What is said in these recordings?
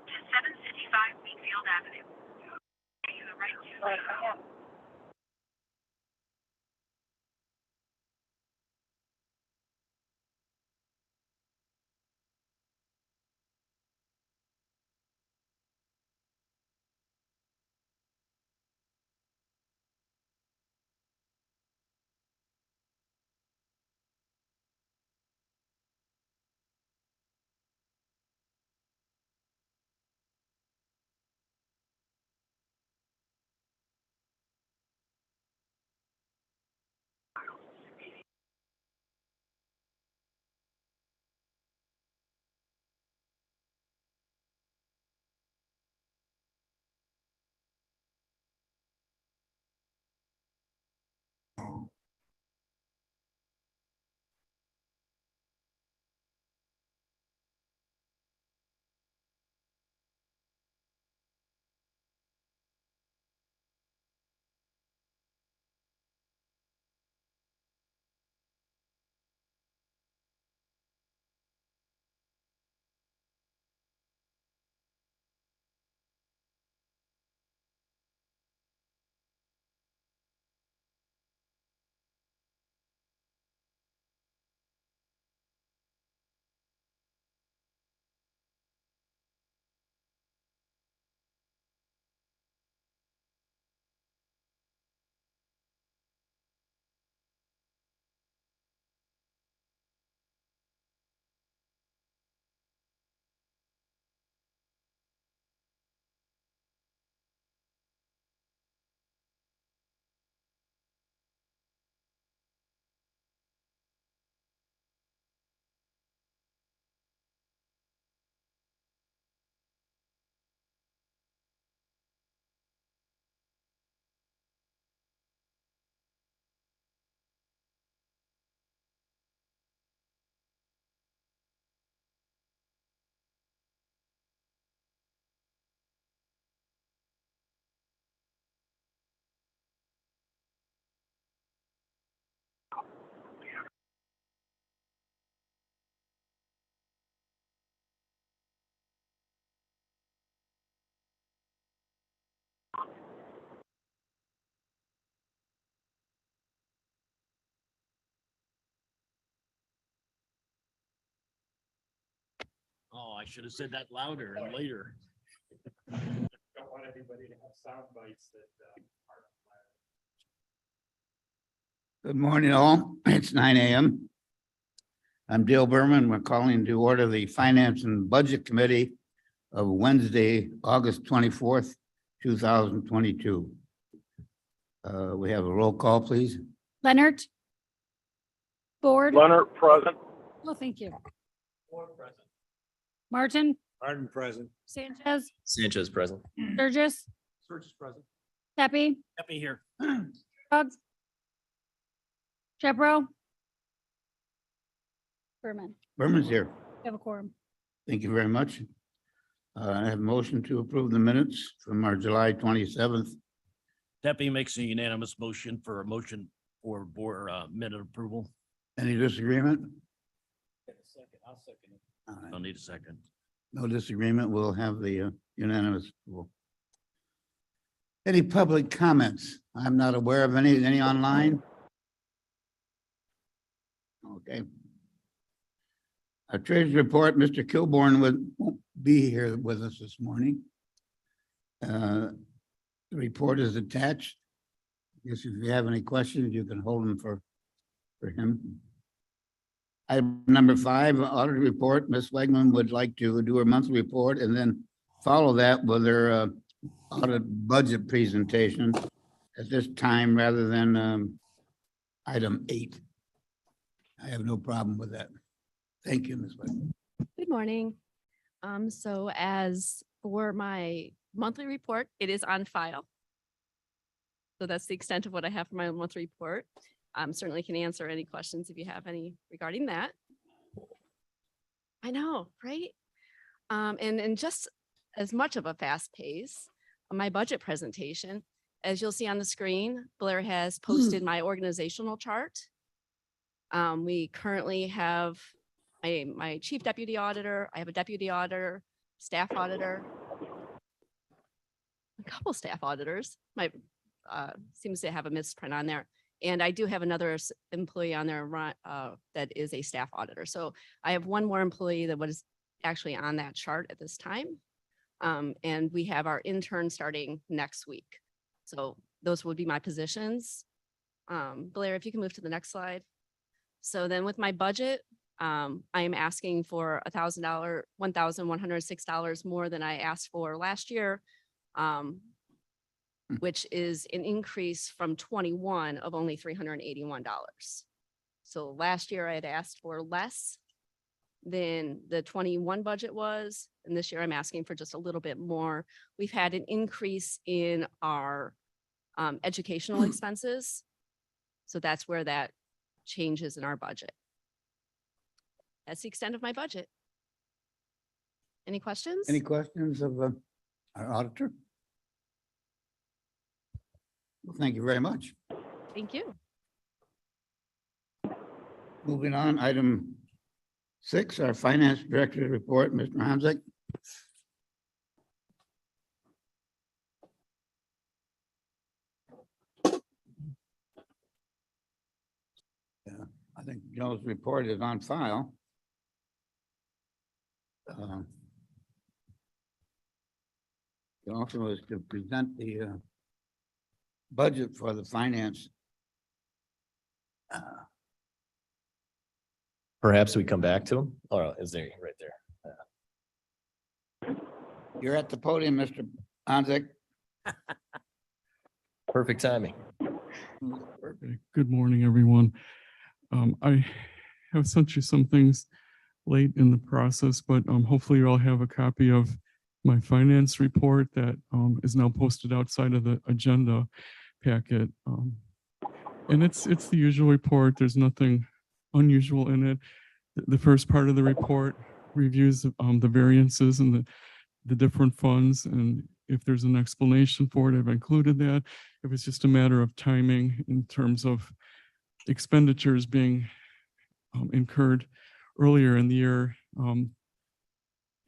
to 755 Wheatfield Avenue. You the right to Oh, I should have said that louder and later. Don't want anybody to have sound bites that Good morning, all. It's 9 a.m. I'm Dale Berman. We're calling to order the Finance and Budget Committee of Wednesday, August 24th, 2022. We have a roll call, please. Leonard. Ford. Leonard present. Oh, thank you. Martin, Martin present. Sanchez, Sanchez present. Sturgis, Search is present. Pepe, Happy here. Scruggs, Shepro. Berman, Berman's here. we have a quorum. Thank you very much. I have a motion to approve the minutes from our July 27th. Deputy makes a unanimous motion for board minute approval. Any disagreement? I'll second it. All right. I'll need a second. No disagreement. We'll have the unanimous approval. Any public comments? I'm not aware of any online. Okay. Our treasurer's report, Mr. Kilborn won't be here with us this morning. The report is attached. I guess if you have any questions, you can hold them for him. Item number 5, audit report. Ms. Wegman would like to do her monthly report and then follow that with her audit budget presentation at this time rather than item 8. I have no problem with that. Thank you, Ms. Wegman. Good morning. So as for my monthly report, it is on file. So that's the extent of what I have for my monthly report. Certainly can answer any questions if you have any regarding that. I know, right? And just as much of a fast pace, my budget presentation, as you'll see on the screen, Blair has posted my organizational chart. We currently have my chief deputy auditor, I have a deputy auditor, staff auditor, a couple staff auditors, seems to have a misprint on there. And I do have another employee on there that is a staff auditor. So I have one more employee that was actually on that chart at this time. And we have our intern starting next week. So those would be my positions. Blair, if you can move to the next slide. So then with my budget, I am asking for $1,106 more than I asked for last year, which is an increase from 21 of only $381. So last year I had asked for less than the 21 budget was, and this year I'm asking for just a little bit more. We've had an increase in our educational expenses. So that's where that changes in our budget. That's the extent of my budget. Any questions? Any questions of our auditor? Well, thank you very much. Thank you. Moving on, item 6, our finance director's report, Mr. Hansick. Yeah, I think Joe's report is on file. He also is to present the budget for the finance. Perhaps we come back to him, or is there right there? You're at the podium, Mr. Hansick. Perfect timing. Okay, good morning, everyone. I have sent you some things late in the process, but hopefully you all have a copy of my finance report that is now posted outside of the agenda packet. And it's the usual report. There's nothing unusual in it. The first part of the report reviews the variances and the different funds, and if there's an explanation for it, I've included that. If it's just a matter of timing in terms of expenditures being incurred earlier in the year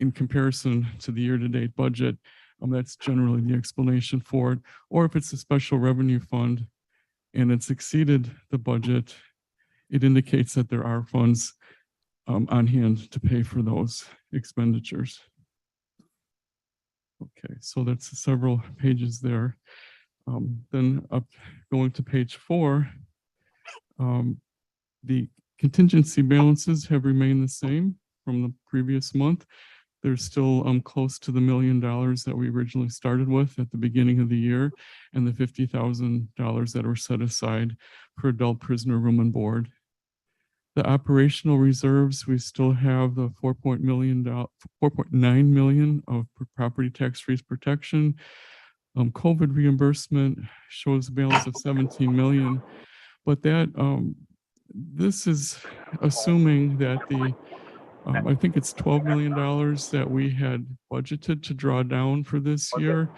in comparison to the year-to-date budget, that's generally the explanation for it. Or if it's a special revenue fund and it's exceeded the budget, it indicates that there are funds on hand to pay for those expenditures. Okay, so that's several pages there. Then up going to page 4, the contingency balances have remained the same from the previous month. They're still close to the $1 million that we originally started with at the beginning of the year, and the $50,000 that were set aside for adult prisoner room and board. The operational reserves, we still have the $4.9 million of property tax freeze protection. COVID reimbursement shows a balance of 17 million, but that this is assuming that the I think it's $12 million that we had budgeted to draw down for this year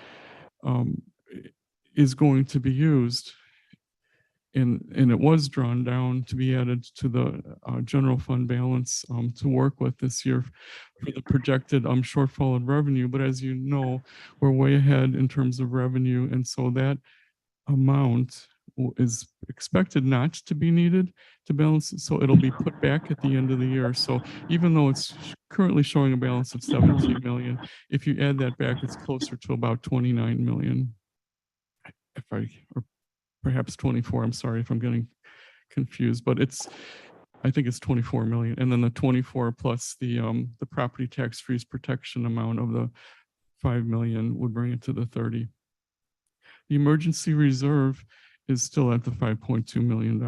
is going to be used. And it was drawn down to be added to the general fund balance to work with this year for the projected shortfall in revenue. But as you know, we're way ahead in terms of revenue. And so that amount is expected not to be needed to balance it. So it'll be put back at the end of the year. So even though it's currently showing a balance of 17 million, if you add that back, it's closer to about 29 million. Or perhaps 24, I'm sorry if I'm getting confused, but I think it's 24 million. And then the 24 plus the property tax freeze protection amount of the 5 million would bring it to the 30. The emergency reserve is still at the $5.2 million.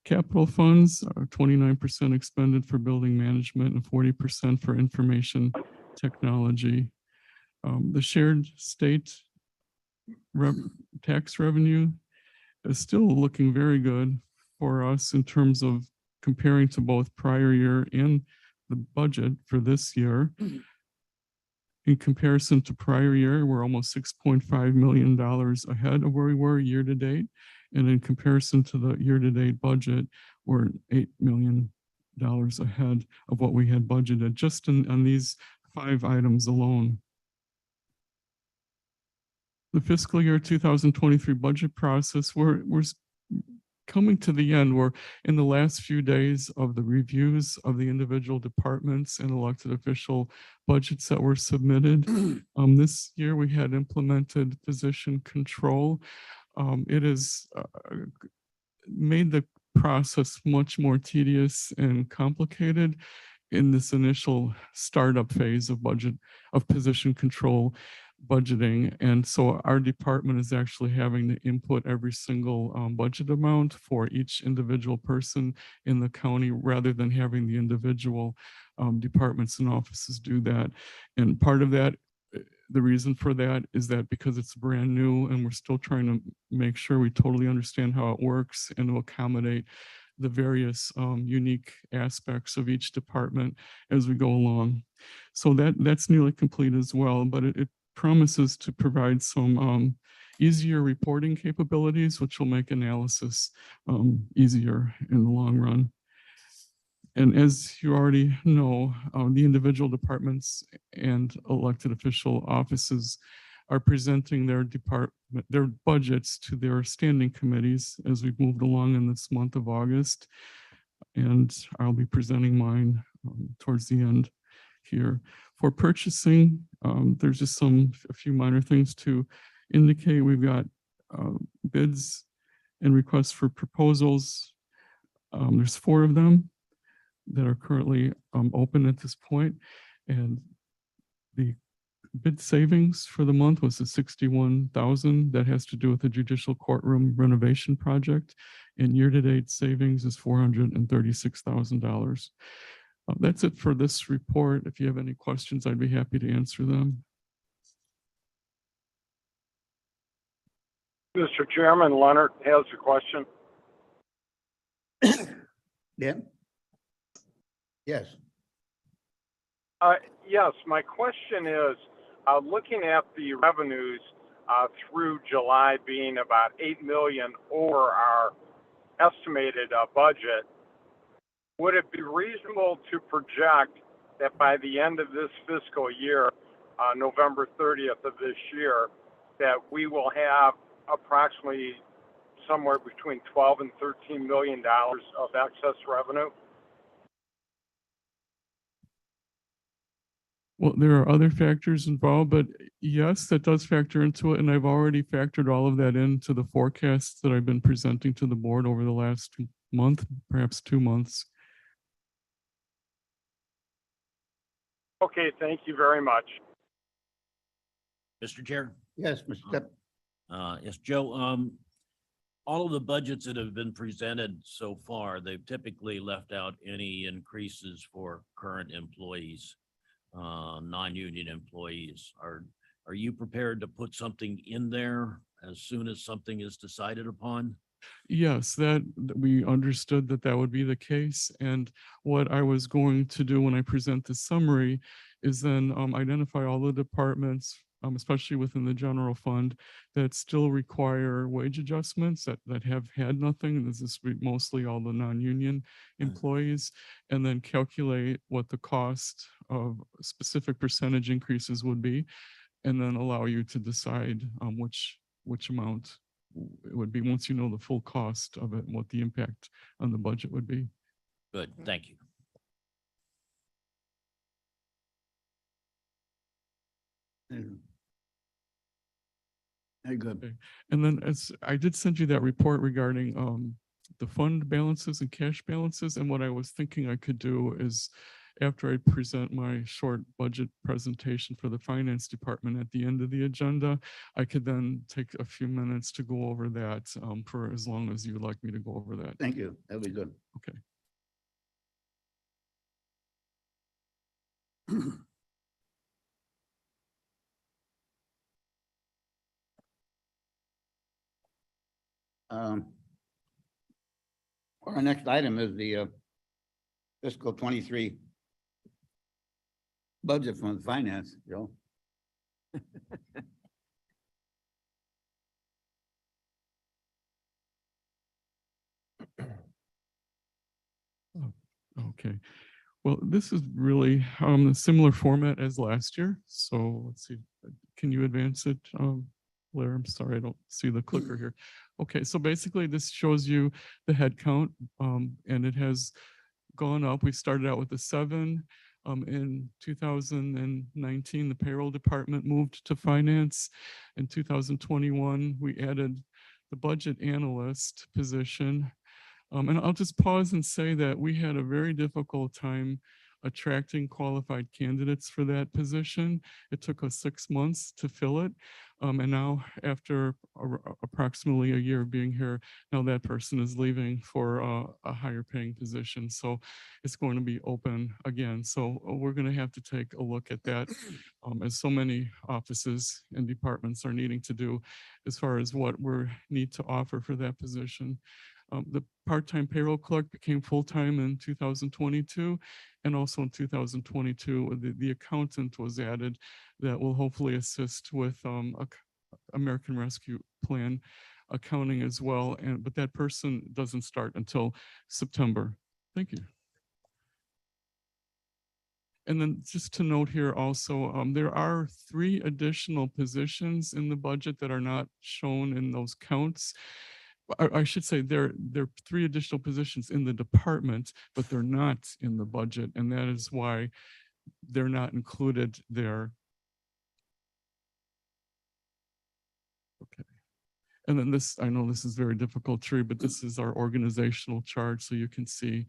Capital funds are 29% expended for building management and 40% for information technology. The shared state tax revenue is still looking very good for us in terms of comparing to both prior year and the budget for this year. In comparison to prior year, we're almost $6.5 million ahead of where we were year to date. And in comparison to the year to date budget, we're $8 million ahead of what we had budgeted just on these 5 items alone. The fiscal year 2023 budget process, we're coming to the end. We're in the last few days of the reviews of the individual departments and elected official budgets that were submitted. This year we had implemented position control. It has made the process much more tedious and complicated in this initial startup phase of position control budgeting. And so our department is actually having to input every single budget amount for each individual person in the county rather than having the individual departments and offices do that. And part of that, the reason for that is that because it's brand new and we're still trying to make sure we totally understand how it works and to accommodate the various unique aspects of each department as we go along. So that's nearly complete as well, but it promises to provide some easier reporting capabilities, which will make analysis easier in the long run. And as you already know, the individual departments and elected official offices are presenting their budgets to their standing committees as we've moved along in this month of August. And I'll be presenting mine towards the end here. For purchasing, there's just a few minor things to indicate. We've got bids and requests for proposals. There's 4 of them that are currently open at this point. And the bid savings for the month was the $61,000. That has to do with the judicial courtroom renovation project. And year-to-date savings is $436,000. That's it for this report. If you have any questions, I'd be happy to answer them. Mr. Chairman, Leonard has a question. Yeah. Yes. Yes, my question is, looking at the revenues through July being about 8 million over our estimated budget, would it be reasonable to project that by the end of this fiscal year, November 30th of this year, that we will have approximately somewhere between 12 and 13 million dollars of excess revenue? Well, there are other factors involved, but yes, that does factor into it. And I've already factored all of that into the forecasts that I've been presenting to the board over the last month, perhaps 2 months. Okay, thank you very much. Mr. Chair? Yes, Mr. Step. Yes, Joe, all of the budgets that have been presented so far, they've typically left out any increases for current employees, non-union employees. Are you prepared to put something in there as soon as something is decided upon? Yes, that we understood that would be the case. And what I was going to do when I present the summary is then identify all the departments, especially within the general fund, that still require wage adjustments that have had nothing. This is mostly all the non-union employees, and then calculate what the cost of specific percentage increases would be, and then allow you to decide which amount it would be once you know the full cost of it and what the impact on the budget would be. Good, thank you. Very good. Okay. And then as I did send you that report regarding the fund balances and cash balances. And what I was thinking I could do is after I present my short budget presentation for the finance department at the end of the agenda, I could then take a few minutes to go over that for as long as you would like me to go over that. Thank you. That'll be good. Okay. Our next item is the fiscal 23 budget from the finance, Joe. Okay. Well, this is really a similar format as last year. So let's see, can you advance it? Blair, I'm sorry, I don't see the clicker here. Okay, so basically this shows you the head count, and it has gone up. We started out with a 7. In 2019, the payroll department moved to finance. In 2021, we added the budget analyst position. And I'll just pause and say that we had a very difficult time attracting qualified candidates for that position. It took us 6 months to fill it. And now after approximately a year of being here, now that person is leaving for a higher paying position. So it's going to be open again. So we're going to have to take a look at that, as so many offices and departments are needing to do as far as what we need to offer for that position. The part-time payroll clerk became full-time in 2022, and also in 2022, the accountant was added that will hopefully assist with American Rescue Plan accounting as well. But that person doesn't start until September. Thank you. And then just to note here also, there are 3 additional positions in the budget that are not shown in those counts. I should say there are 3 additional positions in the department, but they're not in the budget, and that is why they're not included there. Okay. And then this, I know this is very difficult to read, but this is our organizational chart, so you can see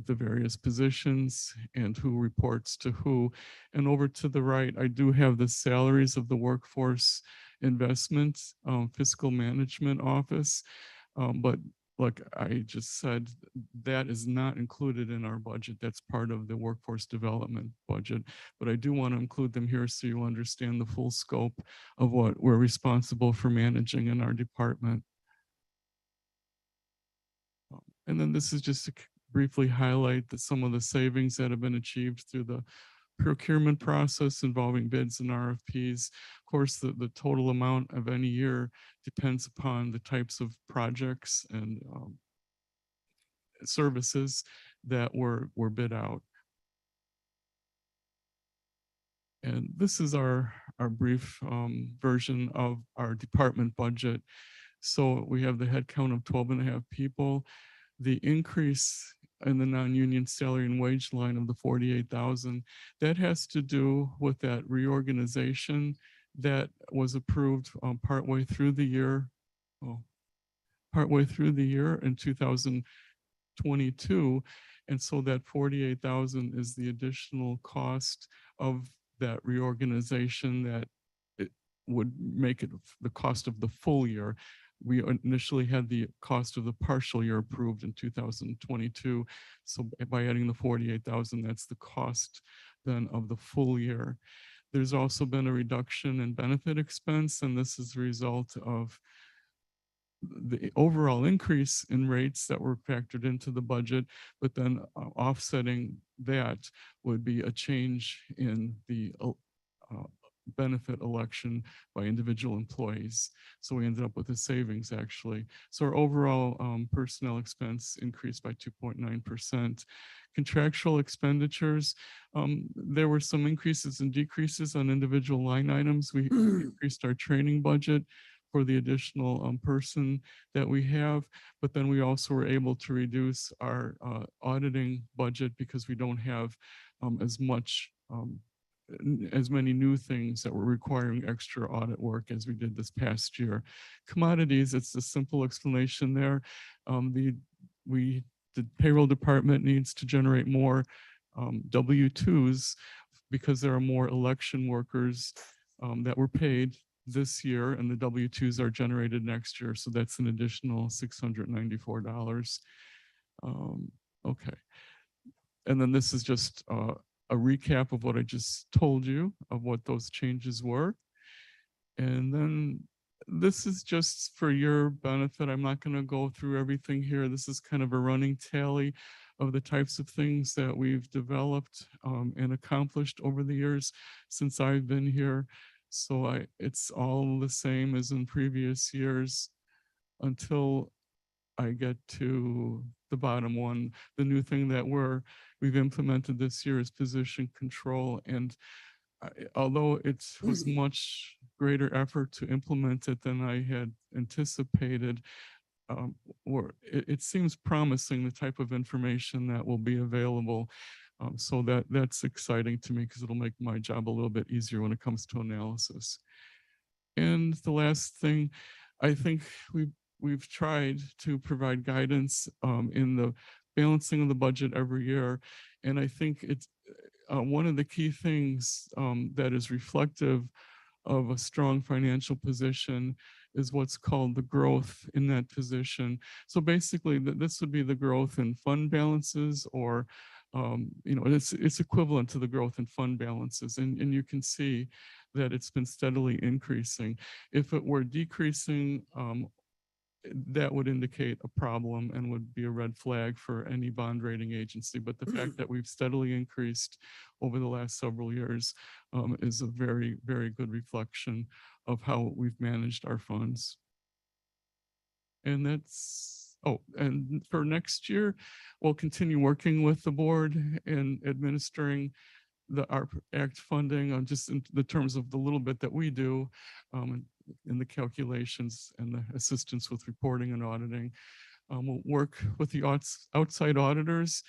the various positions and who reports to who. And over to the right, I do have the salaries of the workforce investment fiscal management office. But like I just said, that is not included in our budget. That's part of the workforce development budget. But I do want to include them here so you understand the full scope of what we're responsible for managing in our department. And then this is just to briefly highlight some of the savings that have been achieved through the procurement process involving bids and RFPs. Of course, the total amount of any year depends upon the types of projects and services that were bid out. And this is our brief version of our department budget. So we have the head count of 12.5 people. The increase in the non-union salary and wage line of the 48,000, that has to do with that reorganization that was approved partway through the year in 2022. And so that 48,000 is the additional cost of that reorganization that it would make it the cost of the full year. We initially had the cost of the partial year approved in 2022. So by adding the 48,000, that's the cost then of the full year. There's also been a reduction in benefit expense, and this is a result of the overall increase in rates that were factored into the budget, but then offsetting that would be a change in the benefit election by individual employees. So we ended up with a savings actually. So our overall personnel expense increased by 2.9%. Contractual expenditures, there were some increases and decreases on individual line items. We increased our training budget for the additional person that we have, but then we also were able to reduce our auditing budget because we don't have as many new things that were requiring extra audit work as we did this past year. Commodities, it's a simple explanation there. The payroll department needs to generate more W-2s because there are more election workers that were paid this year, and the W-2s are generated next year. So that's an additional $694. Okay. And then this is just a recap of what I just told you of what those changes were. And then this is just for your benefit. I'm not going to go through everything here. This is kind of a running tally of the types of things that we've developed and accomplished over the years since I've been here. So it's all the same as in previous years until I get to the bottom one. The new thing that we've implemented this year is position control. And although it was much greater effort to implement it than I had anticipated, it seems promising, the type of information that will be available. So that's exciting to me because it'll make my job a little bit easier when it comes to analysis. And the last thing, I think we've tried to provide guidance in the balancing of the budget every year. And I think it's one of the key things that is reflective of a strong financial position is what's called the growth in that position. So basically, this would be the growth in fund balances, or it's equivalent to the growth in fund balances. And you can see that it's been steadily increasing. If it were decreasing, that would indicate a problem and would be a red flag for any bond rating agency. But the fact that we've steadily increased over the last several years is a very, very good reflection of how we've managed our funds. And and for next year, we'll continue working with the board and administering the ARP Act funding just in the terms of the little bit that we do in the calculations and the assistance with reporting and auditing. We'll work with the outside auditors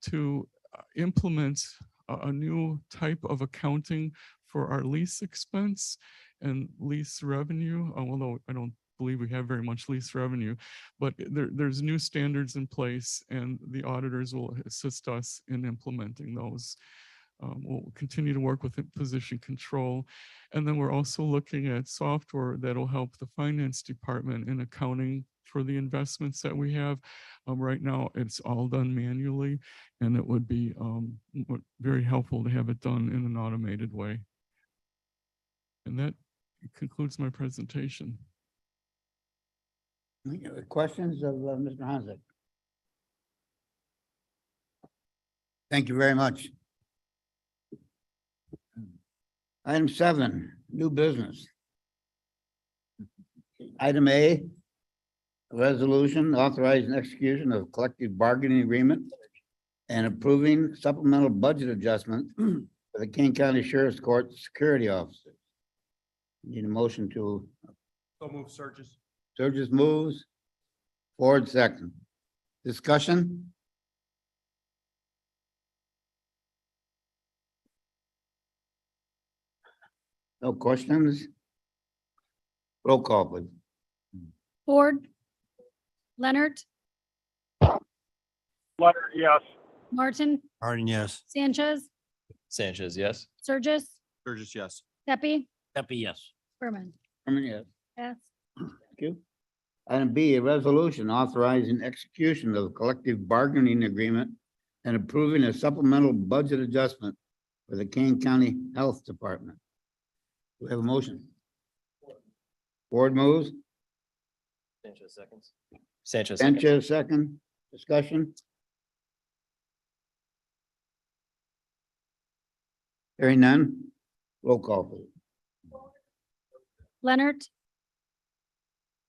to implement a new type of accounting for our lease expense and lease revenue, although I don't believe we have very much lease revenue, but there's new standards in place and the auditors will assist us in implementing those. We'll continue to work with position control. And then we're also looking at software that'll help the finance department in accounting for the investments that we have. Right now, it's all done manually, and it would be very helpful to have it done in an automated way. And that concludes my presentation. Questions of Mr. Hanzik? Thank you very much. Item 7, new business. Item A, a resolution authorizing execution of collective bargaining agreement and approving supplemental budget adjustment for the King County Sheriff's Court security officer. Need a motion to. So move, Surges. Surges moves. Ford second. Discussion? No questions? Roll call, please. Ford, Leonard, Leonard, yes. Martin, Martin, yes. Sanchez, Sanchez, yes. Surges, Surges, yes. Pepe, Pepe, yes. Berman. Yes. Pass. Thank you. Item B, a resolution authorizing execution of a collective bargaining agreement and approving a supplemental budget adjustment for the Kane County Health Department. Do we have a motion? Ford moves. Sanchez seconds. Sanchez seconds. Sanchez second. Discussion? Hearing none. Roll call, please. Leonard,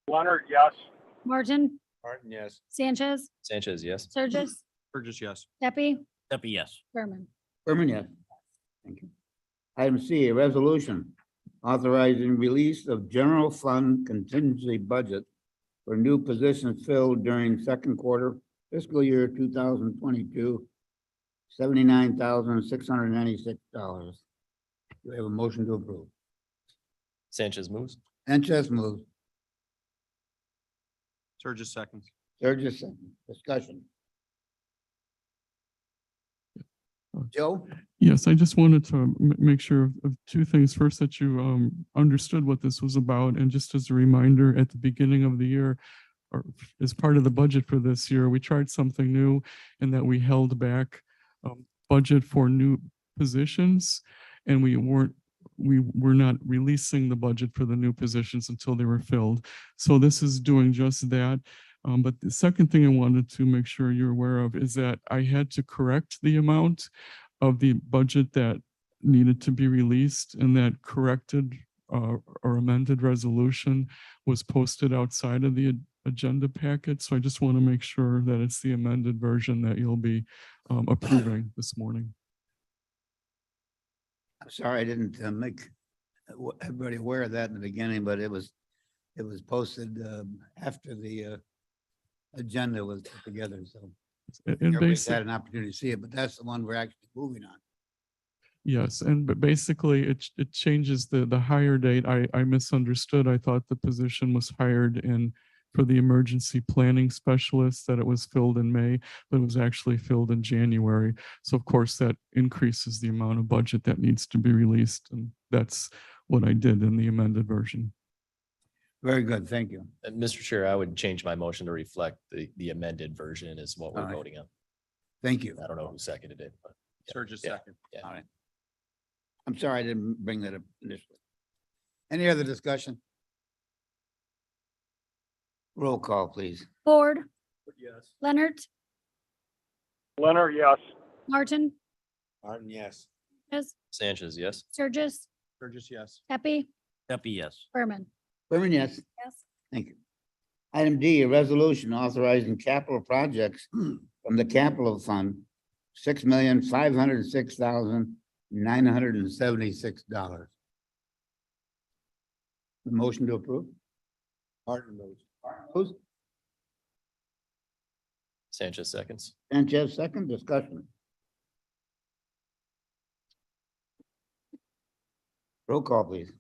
Leonard, yes. Martin, Martin, yes. Sanchez, Sanchez, yes. Surges, Surges, yes. Pepe, Pepe, yes. Berman. Berman, yes. Thank you. Item C, a resolution authorizing release of general fund contingency budget for new positions filled during second quarter fiscal year 2022, $79,696. Do we have a motion to approve? Sanchez moves. Sanchez moves. Surges, seconds. Surges second. Discussion. Joe? Yes, I just wanted to make sure of two things. First, that you understood what this was about. And just as a reminder, at the beginning of the year, or as part of the budget for this year, we tried something new in that we held back budget for new positions, and we were not releasing the budget for the new positions until they were filled. So this is doing just that. But the second thing I wanted to make sure you're aware of is that I had to correct the amount of the budget that needed to be released, and that corrected or amended resolution was posted outside of the agenda packet. So I just want to make sure that it's the amended version that you'll be approving this morning. I'm sorry, I didn't make everybody aware of that in the beginning, but it was posted after the agenda was put together, so And everybody's basically, had an opportunity to see it, but that's the one we're actually moving on. yes, but basically it changes the hire date. I misunderstood. I thought the position was hired for the emergency planning specialist, that it was filled in May, but it was actually filled in January. So of course that increases the amount of budget that needs to be released. And that's what I did in the amended version. Very good, thank you. And Mr. Chair, I would change my motion to reflect the amended version is what we're All right. voting on. Thank you. I don't know who seconded it, but Sturgis Yeah. second. yeah. All right. I'm sorry I didn't bring that up initially. Any other discussion? Roll call, please. Ford, Yes. Leonard, Leonard, yes. Martin, Martin, yes. Sanchez, yes. Sturgis, Sturgis, yes. Pepe, Pepe, yes. Berman. Berman, yes. Yes. Thank you. Item D, a resolution authorizing capital projects from the capital fund, $6,506,976. The motion to approve? Martin moves. Who's Sanchez seconds. Sanchez, second discussion? Roll call, please.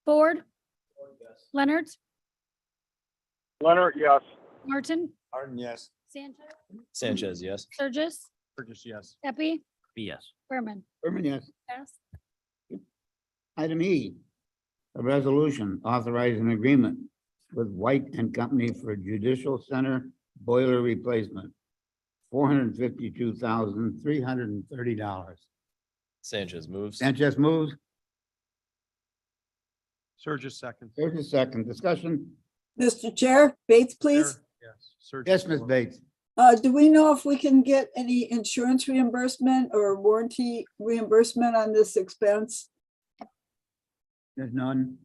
Ford, Leonard, Leonard, yes. Martin, Martin, yes. Sanchez, Sanchez, yes. Sturgis, Sturgis, yes. Pepe, Pepe, yes. Berman. Berman, yes. Yes. Item E, a resolution authorizing an agreement with White and Company for Judicial Center boiler replacement, $452,330. Sanchez moves. Sanchez moves. Sturgis second. There's a second discussion. Mr. Chair, Bates, please. Yes. Sturgis. Yes, Ms. Bates. Do we know if we can get any insurance reimbursement or warranty reimbursement on this expense? There's none.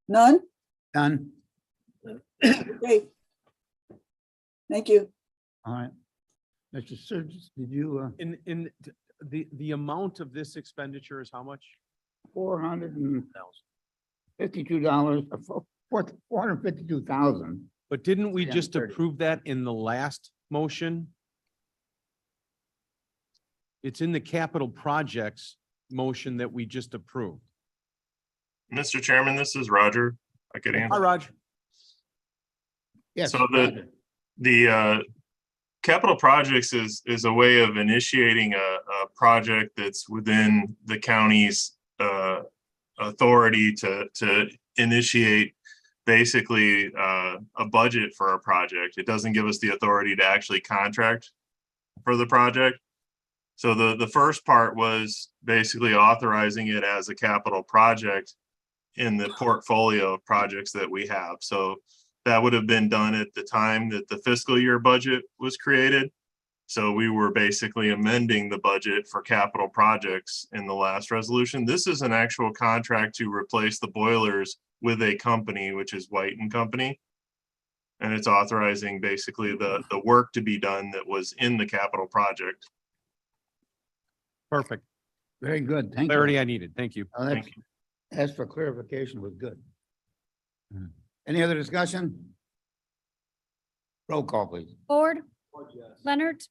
None? Done. Great. Thank you. All right. Mr. Sturgis, did you, In the amount of this expenditure is how much? $452, $452,000. But didn't we Yeah, just 30. approve that in the last motion? It's in the capital projects motion that we just approved. Mr. Chairman, this is Roger. I could Hi, answer. Roger. Yes. So the capital projects is a way of initiating a project that's within the county's authority to initiate basically a budget for a project. It doesn't give us the authority to actually contract for the project. So the first part was basically authorizing it as a capital project in the portfolio of projects that we have. So that would have been done at the time that the fiscal year budget was created. So we were basically amending the budget for capital projects in the last resolution. This is an actual contract to replace the boilers with a company, which is White and Company. And it's authorizing basically the work to be done that was in the capital project. Perfect. Very good. Thank you. Clarity I needed. Thank you. Well, that's- Thank you. As for clarification was good. Any other discussion? Roll call, please. Ford, Leonard,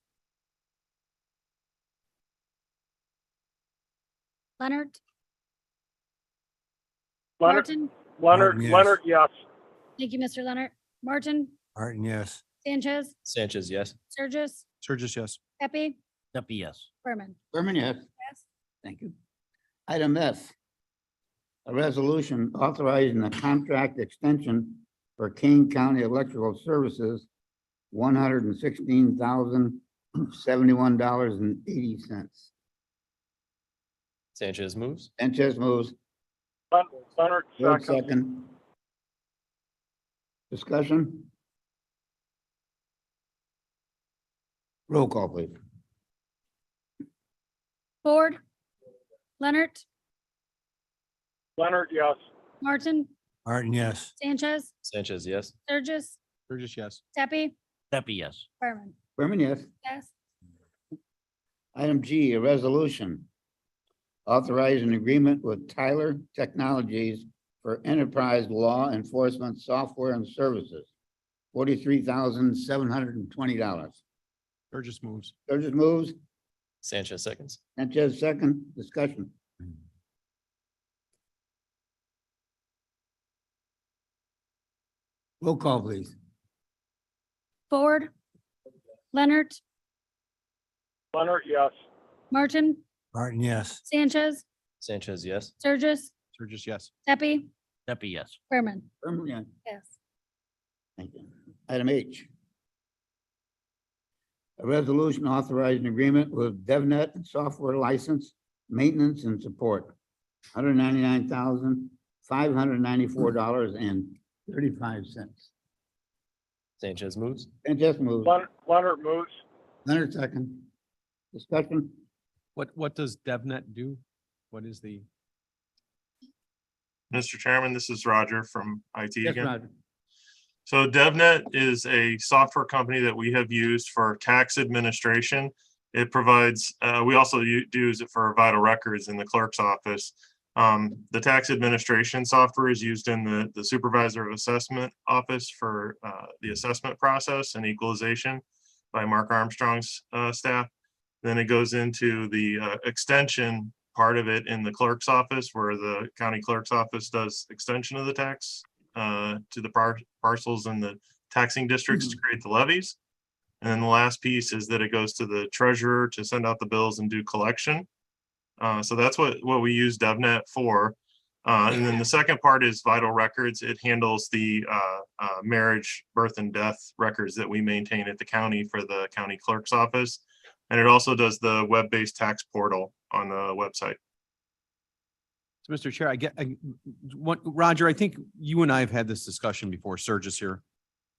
Leonard, Leonard, Martin. Leonard, Martin, yes. Leonard, yes. Thank you, Mr. Leonard. Martin, Martin, yes. Sanchez, Sanchez, yes. Sturgis, Sturgis, yes. Pepe, Pepe, yes. Berman. Berman, yes. Yes. Thank you. Item F, a resolution authorizing a contract extension for King County Electrical Services, $116,071.80. Sanchez moves. Sanchez moves. Leonard, Third second. second. Discussion? Roll call, please. Ford, Leonard, Leonard, yes. Martin, Martin, yes. Sanchez, Sanchez, yes. Sturgis, Burgess, yes. Pepe, Pepe, yes. Berman. Berman, yes. Yes. Item G, a resolution authorizing agreement with Tyler Technologies for enterprise law enforcement software and services. $43,720. Burgess moves. Sturgis moves, Sanchez seconds. Sanchez second, discussion. Roll call, please. Ford, Leonard, Leonard, yes. Martin, Martin, yes. Sanchez, Sanchez, yes. Sturgis, Burgess, yes. Pepe, Pepe, yes. Berman. Berman, yes. Yes. Thank you. Item H. A resolution authorizing agreement with DevNet and software license, maintenance and support. $199,594.35. Sanchez moves. Sanchez moves. Leonard moves. Leonard second. Discussion. What does DevNet do? What is the? Mr. Chairman, this is Roger from IT Yes, again. Roger. So DevNet is a software company that we have used for tax administration. It provides, we also use it for vital records in the clerk's office. The tax administration software is used in the supervisor of assessment office for the assessment process and equalization by Mark Armstrong's staff. Then it goes into the extension part of it in the clerk's office, where the county clerk's office does extension of the tax to the parcels and the taxing districts to create the levies. And then the last piece is that it goes to the treasurer to send out the bills and do collection. So that's what we use DevNet for. And then the second part is vital records. It handles the marriage, birth and death records that we maintain at the county for the county clerk's office. And it also does the web-based tax portal on the website. So, Mr. Chair, Roger, I think you and I have had this discussion before. Sturgis here.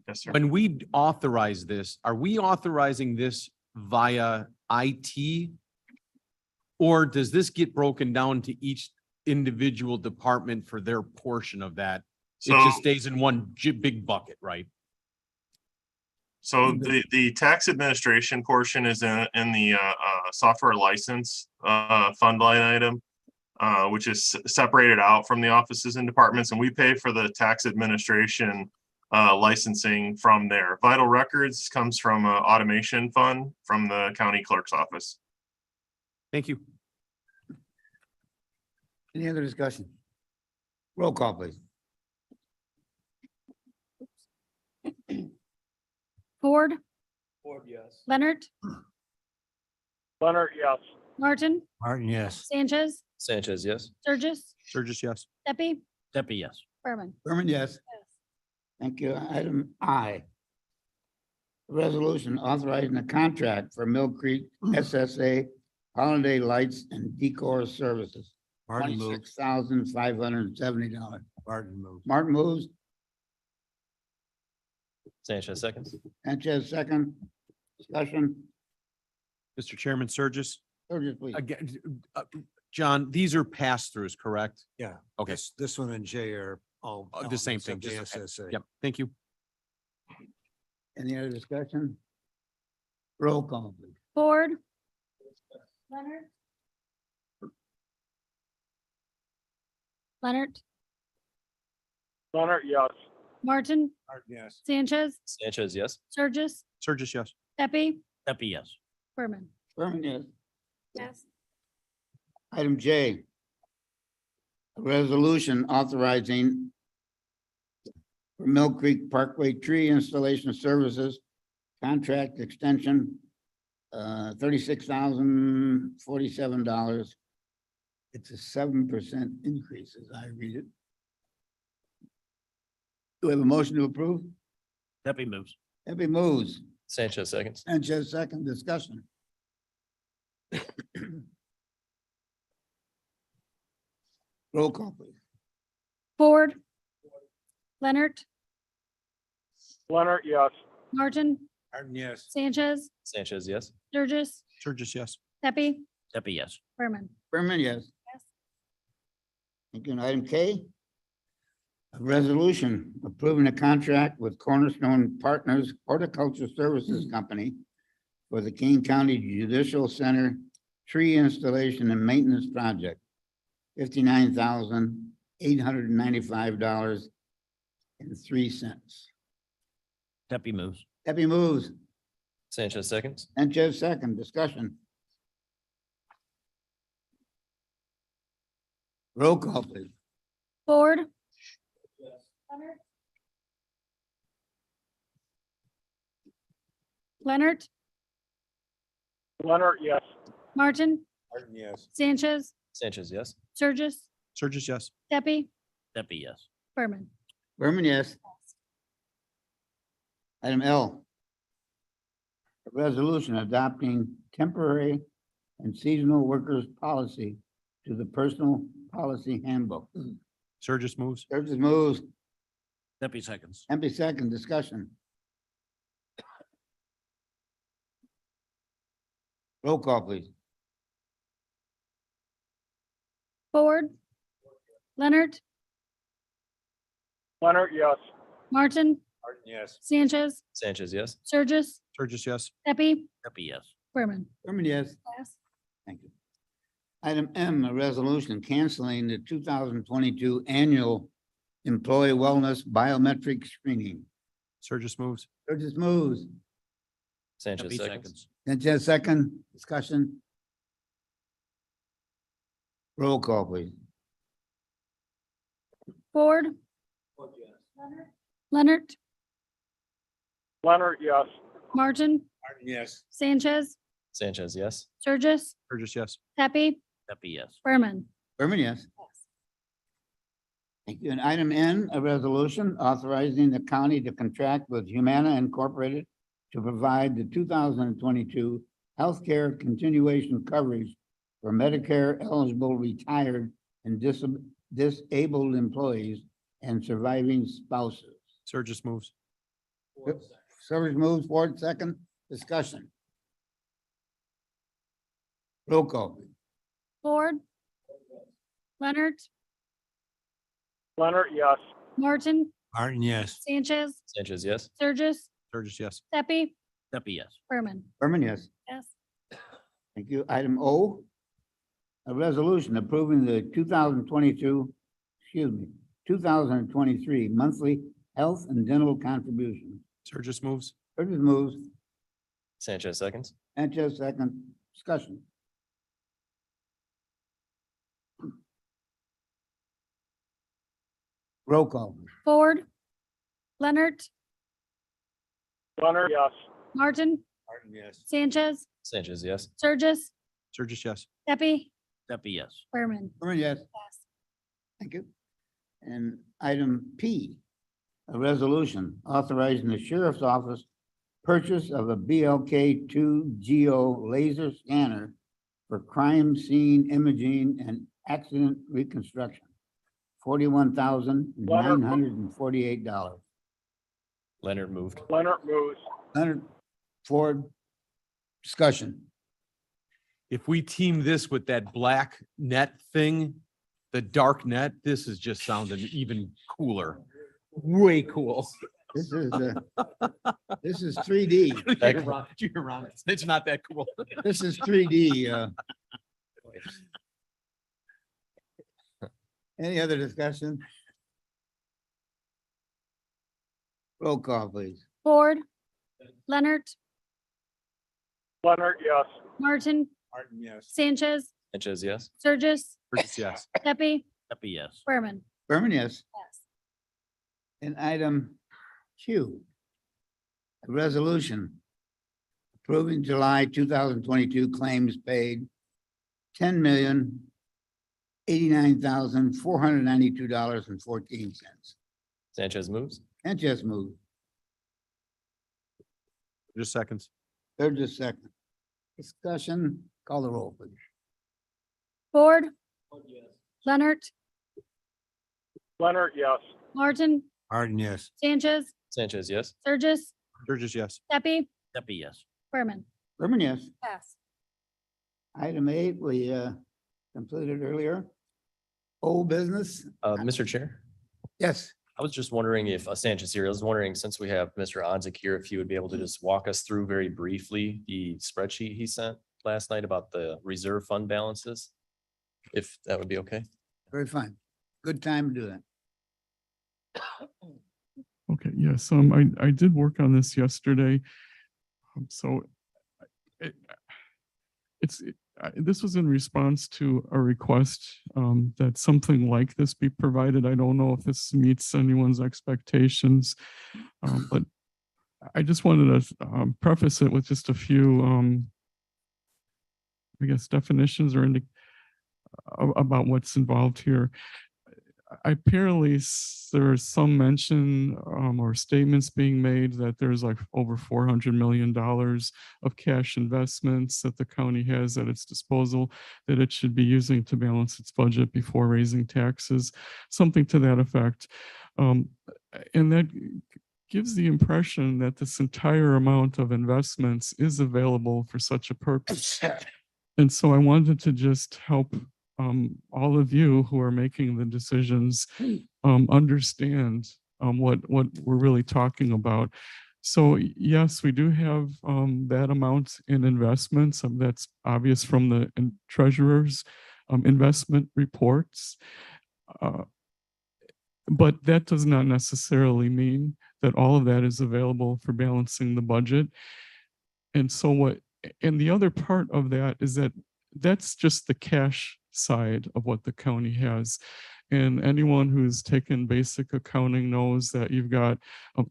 Yes, sir. When we authorize this, are we authorizing this via IT? Or does this get broken down to each individual department for their portion of that? It So- just stays in one big bucket, right? So the tax administration portion is in the software license fund line item, which is separated out from the offices and departments, and we pay for the tax administration licensing from there. Vital records comes from an automation fund from the county clerk's office. Thank you. Any other discussion? Roll call, please. Ford, Ford, yes. Leonard, Leonard, yes. Martin, Martin, yes. Sanchez, Sanchez, yes. Sturgis, Sturgis, yes. Pepe, Pepe, yes. Berman. Berman, yes. Yes. Thank you. Item I. Resolution authorizing a contract for Mill Creek SSA holiday lights and decor services. $26,570. Martin moves. Martin moves. Sanchez seconds. Sanchez second. Discussion. Mr. Chairman, Sturgis. Sturgis, please. Again, John, these are pass-throughs, correct? Yeah. Okay, This one and J are all. the same thing. The just- SSA. Yep, thank you. Any other discussion? Roll call, please. Ford, Leonard, Leonard, Leonard, yes. Martin, Yes. Sanchez, Sanchez, yes. Sturgis, Sturgis, yes. Pepe, Pepe, yes. Berman. Berman, yes. Yes. Item J. A resolution authorizing for Mill Creek Parkway tree installation services, contract extension, $36,047. It's a 7% increase as I read it. Do we have a motion to approve? Pepe moves. Pepe moves. Sanchez seconds. Sanchez second, discussion. Roll call, please. Ford, Leonard, Leonard, yes. Martin, Martin, yes. Sanchez, Sanchez, yes. Sturgis, Sturgis, yes. Pepe, Pepe, yes. Berman. Berman, yes. Yes. Thank you. And item K. A resolution approving a contract with Cornerstone Partners Horticulture Services Company for the King County Judicial Center tree installation and maintenance project, $59,895.03. Pepe moves. Debbie moves, Sanchez seconds. Sanchez second, discussion. Roll call, please. Ford. Leonard, Leonard, yes. Martin, Martin, yes. Sanchez, Sanchez, yes. Surges, Surges, yes. Pepe, Pepe, yes. Berman. Berman, yes. Item L. A resolution adopting temporary and seasonal workers policy to the personal policy handbook. Surges moves. Surges moves, Pepe seconds. empty second, discussion. Roll call, please. Ford, Leonard, Leonard, yes. Martin, Martin, yes. Sanchez, Sanchez, yes. Surges, Surges, yes. Pepe, Pepe, yes. Berman. Berman, yes. Pass. Thank you. Item M, a resolution canceling the 2022 annual employee wellness biometric screening. Surges moves. Surges moves, Sanchez Pepe seconds. seconds. Sanchez second, discussion. Roll call, please. Ford, Leonard, Leonard, yes. Martin, Martin, yes. Sanchez, Sanchez, yes. Surges, Surges, yes. Pepe, Pepe, yes. Berman. Berman, yes. Thank you. And item N, a resolution authorizing the county to contract with Humana Incorporated to provide the 2022 healthcare continuation coverage for Medicare eligible retired and disabled employees and surviving spouses. Surges moves. Service moves forward, second, discussion. Roll call, please. Ford, Leonard, Leonard, yes. Martin, Martin, yes. Sanchez, Sanchez, yes. Surges, Surges, yes. Pepe, Pepe, yes. Berman. Berman, yes. Yes. Thank you. Item O, a resolution approving the 2023 monthly health and dental contribution. Surges moves. Burgess moves, Sanchez seconds. Sanchez second, discussion. Roll call. Ford, Leonard, Leonard, yes. Martin, Martin, yes. Sanchez, Sanchez, yes. Surges, Surges, yes. Pepe, Pepe, yes. Berman. Berman, yes. Pass. Thank you. And item P, a resolution authorizing the sheriff's office purchase of a BLK2 Geo laser scanner for crime scene imaging and accident reconstruction. $41,948. Leonard moved. Leonard moves. Leonard, Ford, discussion. If we team this with that black net thing, the dark net, this is just sounding even cooler. Way cool. This is, this is 3D. You're wrong. It's not that cool. This is 3D. Any other discussion? Roll call, please. Ford, Leonard, Leonard, yes. Martin, Martin, yes. Sanchez, Sanchez, yes. Surges, Surges, yes. Pepe, Pepe, yes. Berman. Berman, yes. Yes. And item Q, a resolution approving July 2022 claims paid $10,089,492.14. Sanchez moves. Sanchez moved. Just seconds. Third, just second. Discussion, call the roll, please. Ford, Leonard, Leonard, yes. Martin, Martin, yes. Sanchez, Sanchez, yes. Surges, Surges, yes. Pepe, Pepe, yes. Berman. Berman, yes. Pass. Item 8, we completed earlier. Old business, Mr. Chair, yes. I was just wondering if, Sanchez here, I was wondering, since we have Mr. Onzik here, if he would be able to just walk us through very briefly the spreadsheet he sent last night about the reserve fund balances? If that would be okay. Very fine. Good time to do that. Okay, yes, I did work on this yesterday. So it- this was in response to a request that something like this be provided. I don't know if this meets anyone's expectations, but I just wanted to preface it with just a few, I guess, definitions or about what's involved here. Apparently, there is some mention or statements being made that there's like over $400 million of cash investments that the county has at its disposal that it should be using to balance its budget before raising taxes, something to that effect. And that gives the impression that this entire amount of investments is available for such a purpose. And so I wanted to just help all of you who are making the decisions understand what we're really talking about. So yes, we do have that amount in investments. That's obvious from the treasurer's investment reports. But that does not necessarily mean that all of that is available for balancing the budget. And so and the other part of that is that that's just the cash side of what the county has. And anyone who's taken basic accounting knows that you've got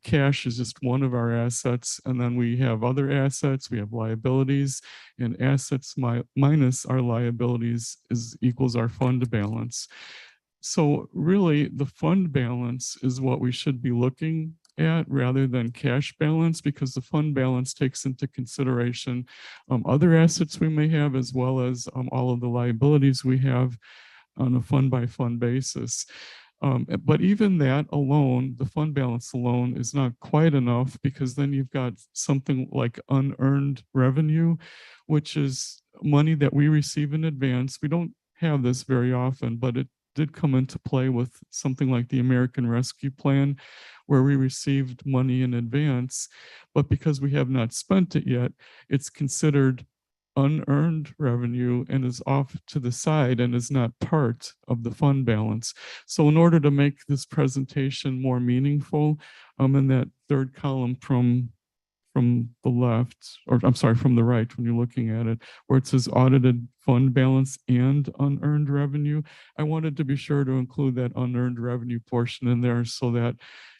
cash is just one of our assets. And then we have other assets, we have liabilities, and assets minus our liabilities equals our fund balance. So really the fund balance is what we should be looking at rather than cash balance, because the fund balance takes into consideration other assets we may have, as well as all of the liabilities we have on a fund by fund basis. But even that alone, the fund balance alone, is not quite enough, because then you've got something like unearned revenue, which is money that we receive in advance. We don't have this very often, but it did come into play with something like the American Rescue Plan, where we received money in advance, but because we have not spent it yet, it's considered unearned revenue and is off to the side and is not part of the fund balance. So in order to make this presentation more meaningful, in that third column from the left, or I'm sorry, from the right, when you're looking at it, where it says audited fund balance and unearned revenue, I wanted to be sure to include that unearned revenue portion in there so that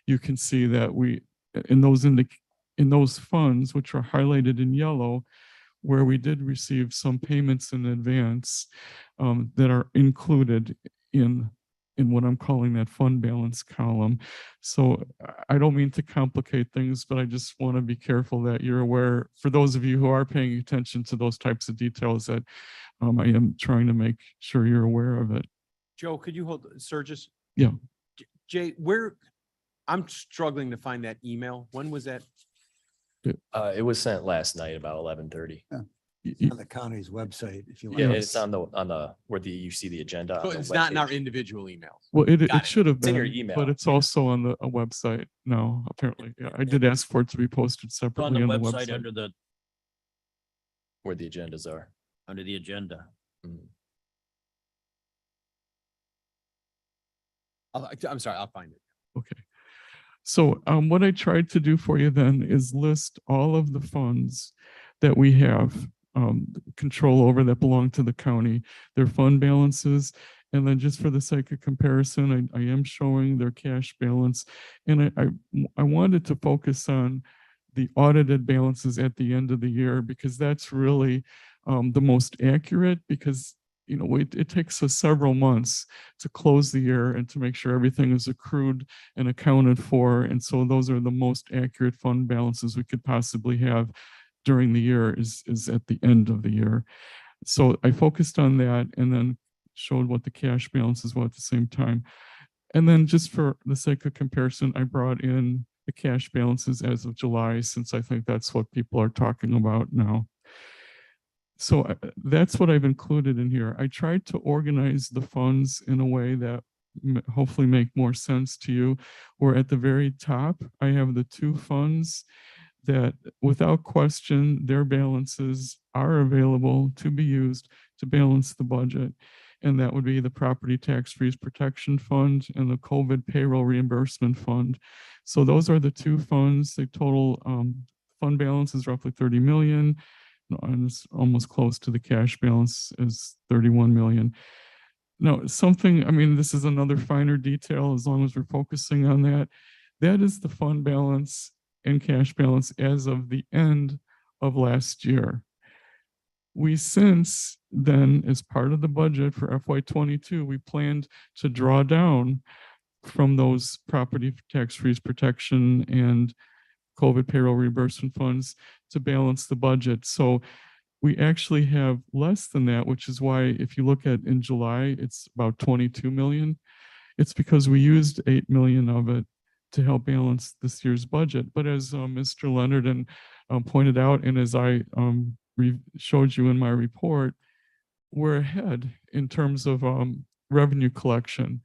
you can see that we, in those funds, which are highlighted in yellow, where we did receive some payments in advance that are included in what I'm calling that fund balance column. So I don't mean to complicate things, but I just want to be careful that you're aware, for those of you who are paying attention to those types of details, that I am trying to make sure you're aware of it. Joe, could you hold, Sturgis? Yeah. Jay, I'm struggling to find that email. When was that? It was sent last night about 11:30. On the county's website, if you want. Yeah, it's on the where you see the agenda. So on the it's not in our webpage. individual emails. Well, it Got it. should have It's in your been, email. but it's also on a website now, apparently. Yeah, I did ask for it to be posted It's on separately the on the website website. Where the agendas are. under the agenda. Mhm. I'm sorry, I'll find it. Okay. So what I tried to do for you then is list all of the funds that we have control over that belong to the county, their fund balances. And then just for the sake of comparison, I am showing their cash balance. And I wanted to focus on the audited balances at the end of the year, because that's really the most accurate, because it takes us several months to close the year and to make sure everything is accrued and accounted for. And so those are the most accurate fund balances we could possibly have during the year is at the end of the year. So I focused on that and then showed what the cash balances were at the same time. And then just for the sake of comparison, I brought in the cash balances as of July, since I think that's what people are talking about now. So that's what I've included in here. I tried to organize the funds in a way that hopefully make more sense to you. Where at the very top, I have the two funds that without question, their balances are available to be used to balance the budget. And that would be the Property Tax Freeze Protection Fund and the COVID Payroll Reimbursement Fund. So those are the two funds. The total fund balance is roughly 30 million. And it's almost close to the cash balance is 31 million. Now, something, I mean, this is another finer detail as long as we're focusing on that. That is the fund balance and cash balance as of the end of last year. We since then, as part of the budget for FY22, we planned to draw down from those property tax freeze protection and COVID payroll reimbursement funds to balance the budget. So we actually have less than that, which is why if you look at in July, it's about 22 million. It's because we used 8 million of it to help balance this year's budget. But as Mr. Leonard and pointed out, and as I showed you in my report, we're ahead in terms of revenue collection.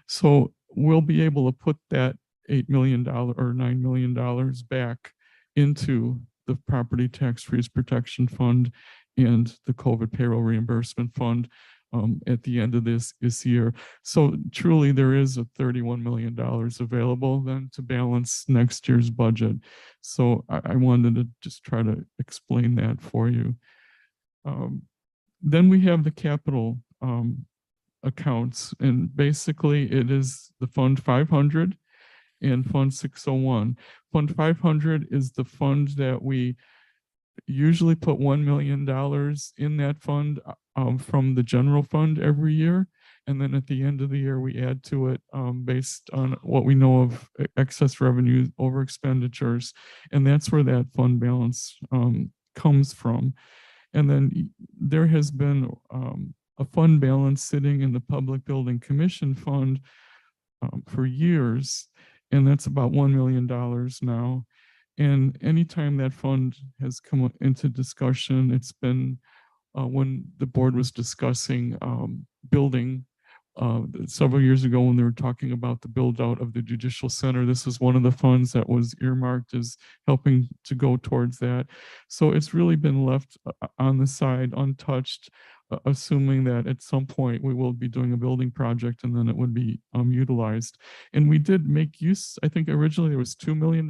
So we'll be able to put that $8 million or $9 million back into the Property Tax Freeze Protection Fund and the COVID Payroll Reimbursement Fund at the end of this year. So truly there is a $31 million available then to balance next year's budget. So I wanted to just try to explain that for you. Then we have the capital accounts, and basically it is the Fund 500 and Fund 601. Fund 500 is the fund that we usually put $1 million in that fund from the general fund every year. And then at the end of the year, we add to it based on what we know of excess revenue over expenditures. And that's where that fund balance comes from. And then there has been a fund balance sitting in the Public Building Commission Fund for years. And that's about $1 million now. And anytime that fund has come into discussion, it's been when the board was discussing building several years ago when they were talking about the build out of the Judicial Center. This is one of the funds that was earmarked as helping to go towards that. So it's really been left on the side untouched, assuming that at some point we will be doing a building project and then it would be utilized. And we did make use, I think originally it was $2 million,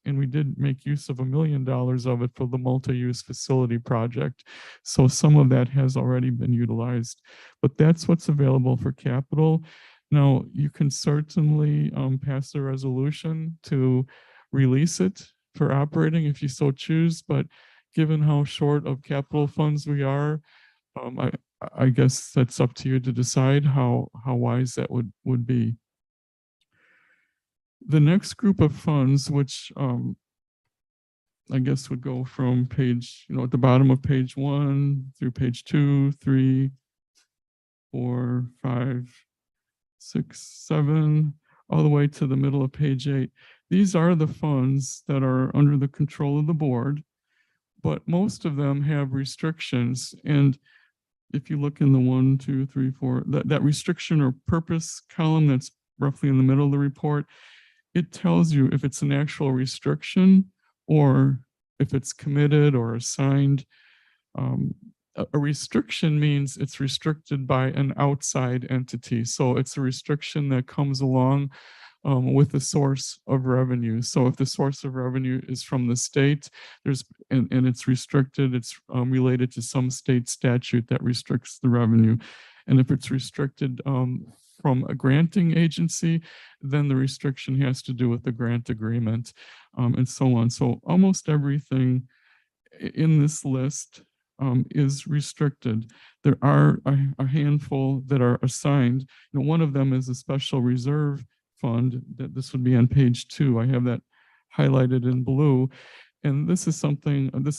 and we did make use of $1 million of it for the multi-use facility project. So some of that has already been utilized, but that's what's available for capital. Now, you can certainly pass a resolution to release it for operating if you so choose, but given how short of capital funds we are, I guess that's up to you to decide how wise that would be. The next group of funds, which I guess would go from page, at the bottom of page 1 through page 2, 3, 4, 5, 6, 7, all the way to the middle of page 8. These are the funds that are under the control of the board, but most of them have restrictions. And if you look in the 1, 2, 3, 4, that restriction or purpose column that's roughly in the middle of the report, it tells you if it's an actual restriction or if it's committed or assigned. A restriction means it's restricted by an outside entity. So it's a restriction that comes along with the source of revenue. So if the source of revenue is from the state, and it's restricted, it's related to some state statute that restricts the revenue. And if it's restricted from a granting agency, then the restriction has to do with the grant agreement and so on. So almost everything in this list is restricted. There are a handful that are assigned. One of them is a special reserve fund. That this would be on page 2. I have that highlighted in blue. And this is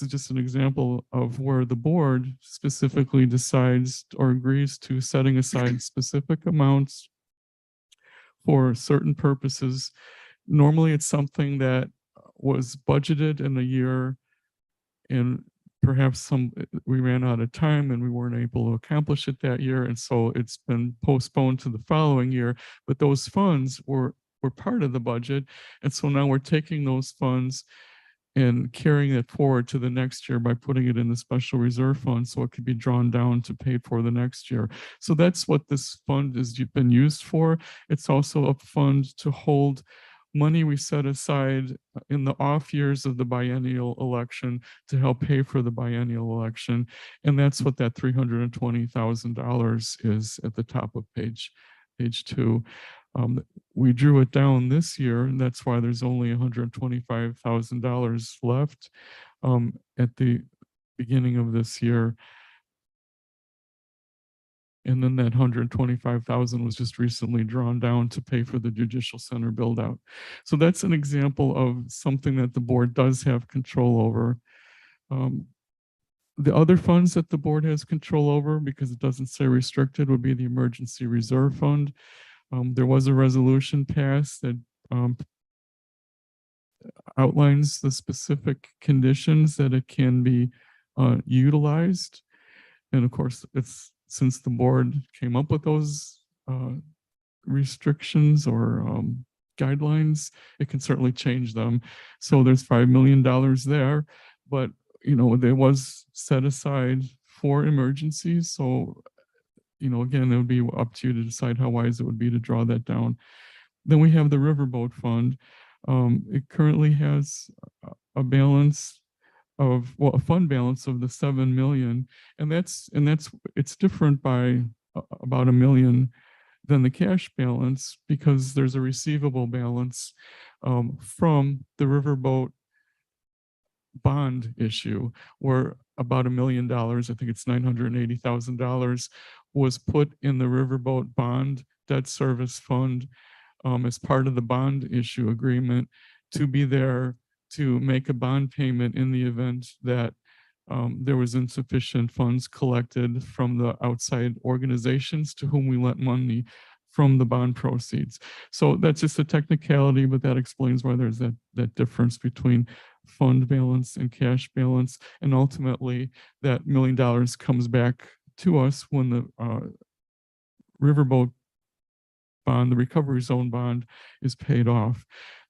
just an example of where the board specifically decides or agrees to setting aside specific amounts for certain purposes. Normally it's something that was budgeted in a year and perhaps we ran out of time and we weren't able to accomplish it that year. And so it's been postponed to the following year, but those funds were part of the budget. And so now we're taking those funds and carrying it forward to the next year by putting it in the special reserve fund so it could be drawn down to pay for the next year. So that's what this fund has been used for. It's also a fund to hold money we set aside in the off years of the biennial election to help pay for the biennial election. And that's what that $320,000 is at the top of page 2. We drew it down this year, and that's why there's only $125,000 left at the beginning of this year. And then that 125,000 was just recently drawn down to pay for the Judicial Center build out. So that's an example of something that the board does have control over. The other funds that the board has control over, because it doesn't say restricted, would be the Emergency Reserve Fund. There was a resolution passed that outlines the specific conditions that it can be utilized. And of course, it's since the board came up with those restrictions or guidelines, it can certainly change them. So there's $5 million there, but there was set aside for emergencies. So, again, it would be up to you to decide how wise it would be to draw that down. Then we have the Riverboat Fund. It currently has a balance of, a fund balance of the 7 million, and it's different by about $1 million than the cash balance, because there's a receivable balance from the Riverboat bond issue, where about $1 million, I think it's $980,000, was put in the Riverboat bond debt service fund as part of the bond issue agreement to be there to make a bond payment in the event that there was insufficient funds collected from the outside organizations to whom we lent money from the bond proceeds. So that's just a technicality, but that explains why there's that difference between fund balance and cash balance. And ultimately, that $1 million comes back to us when the Riverboat bond, the recovery zone bond, is paid off.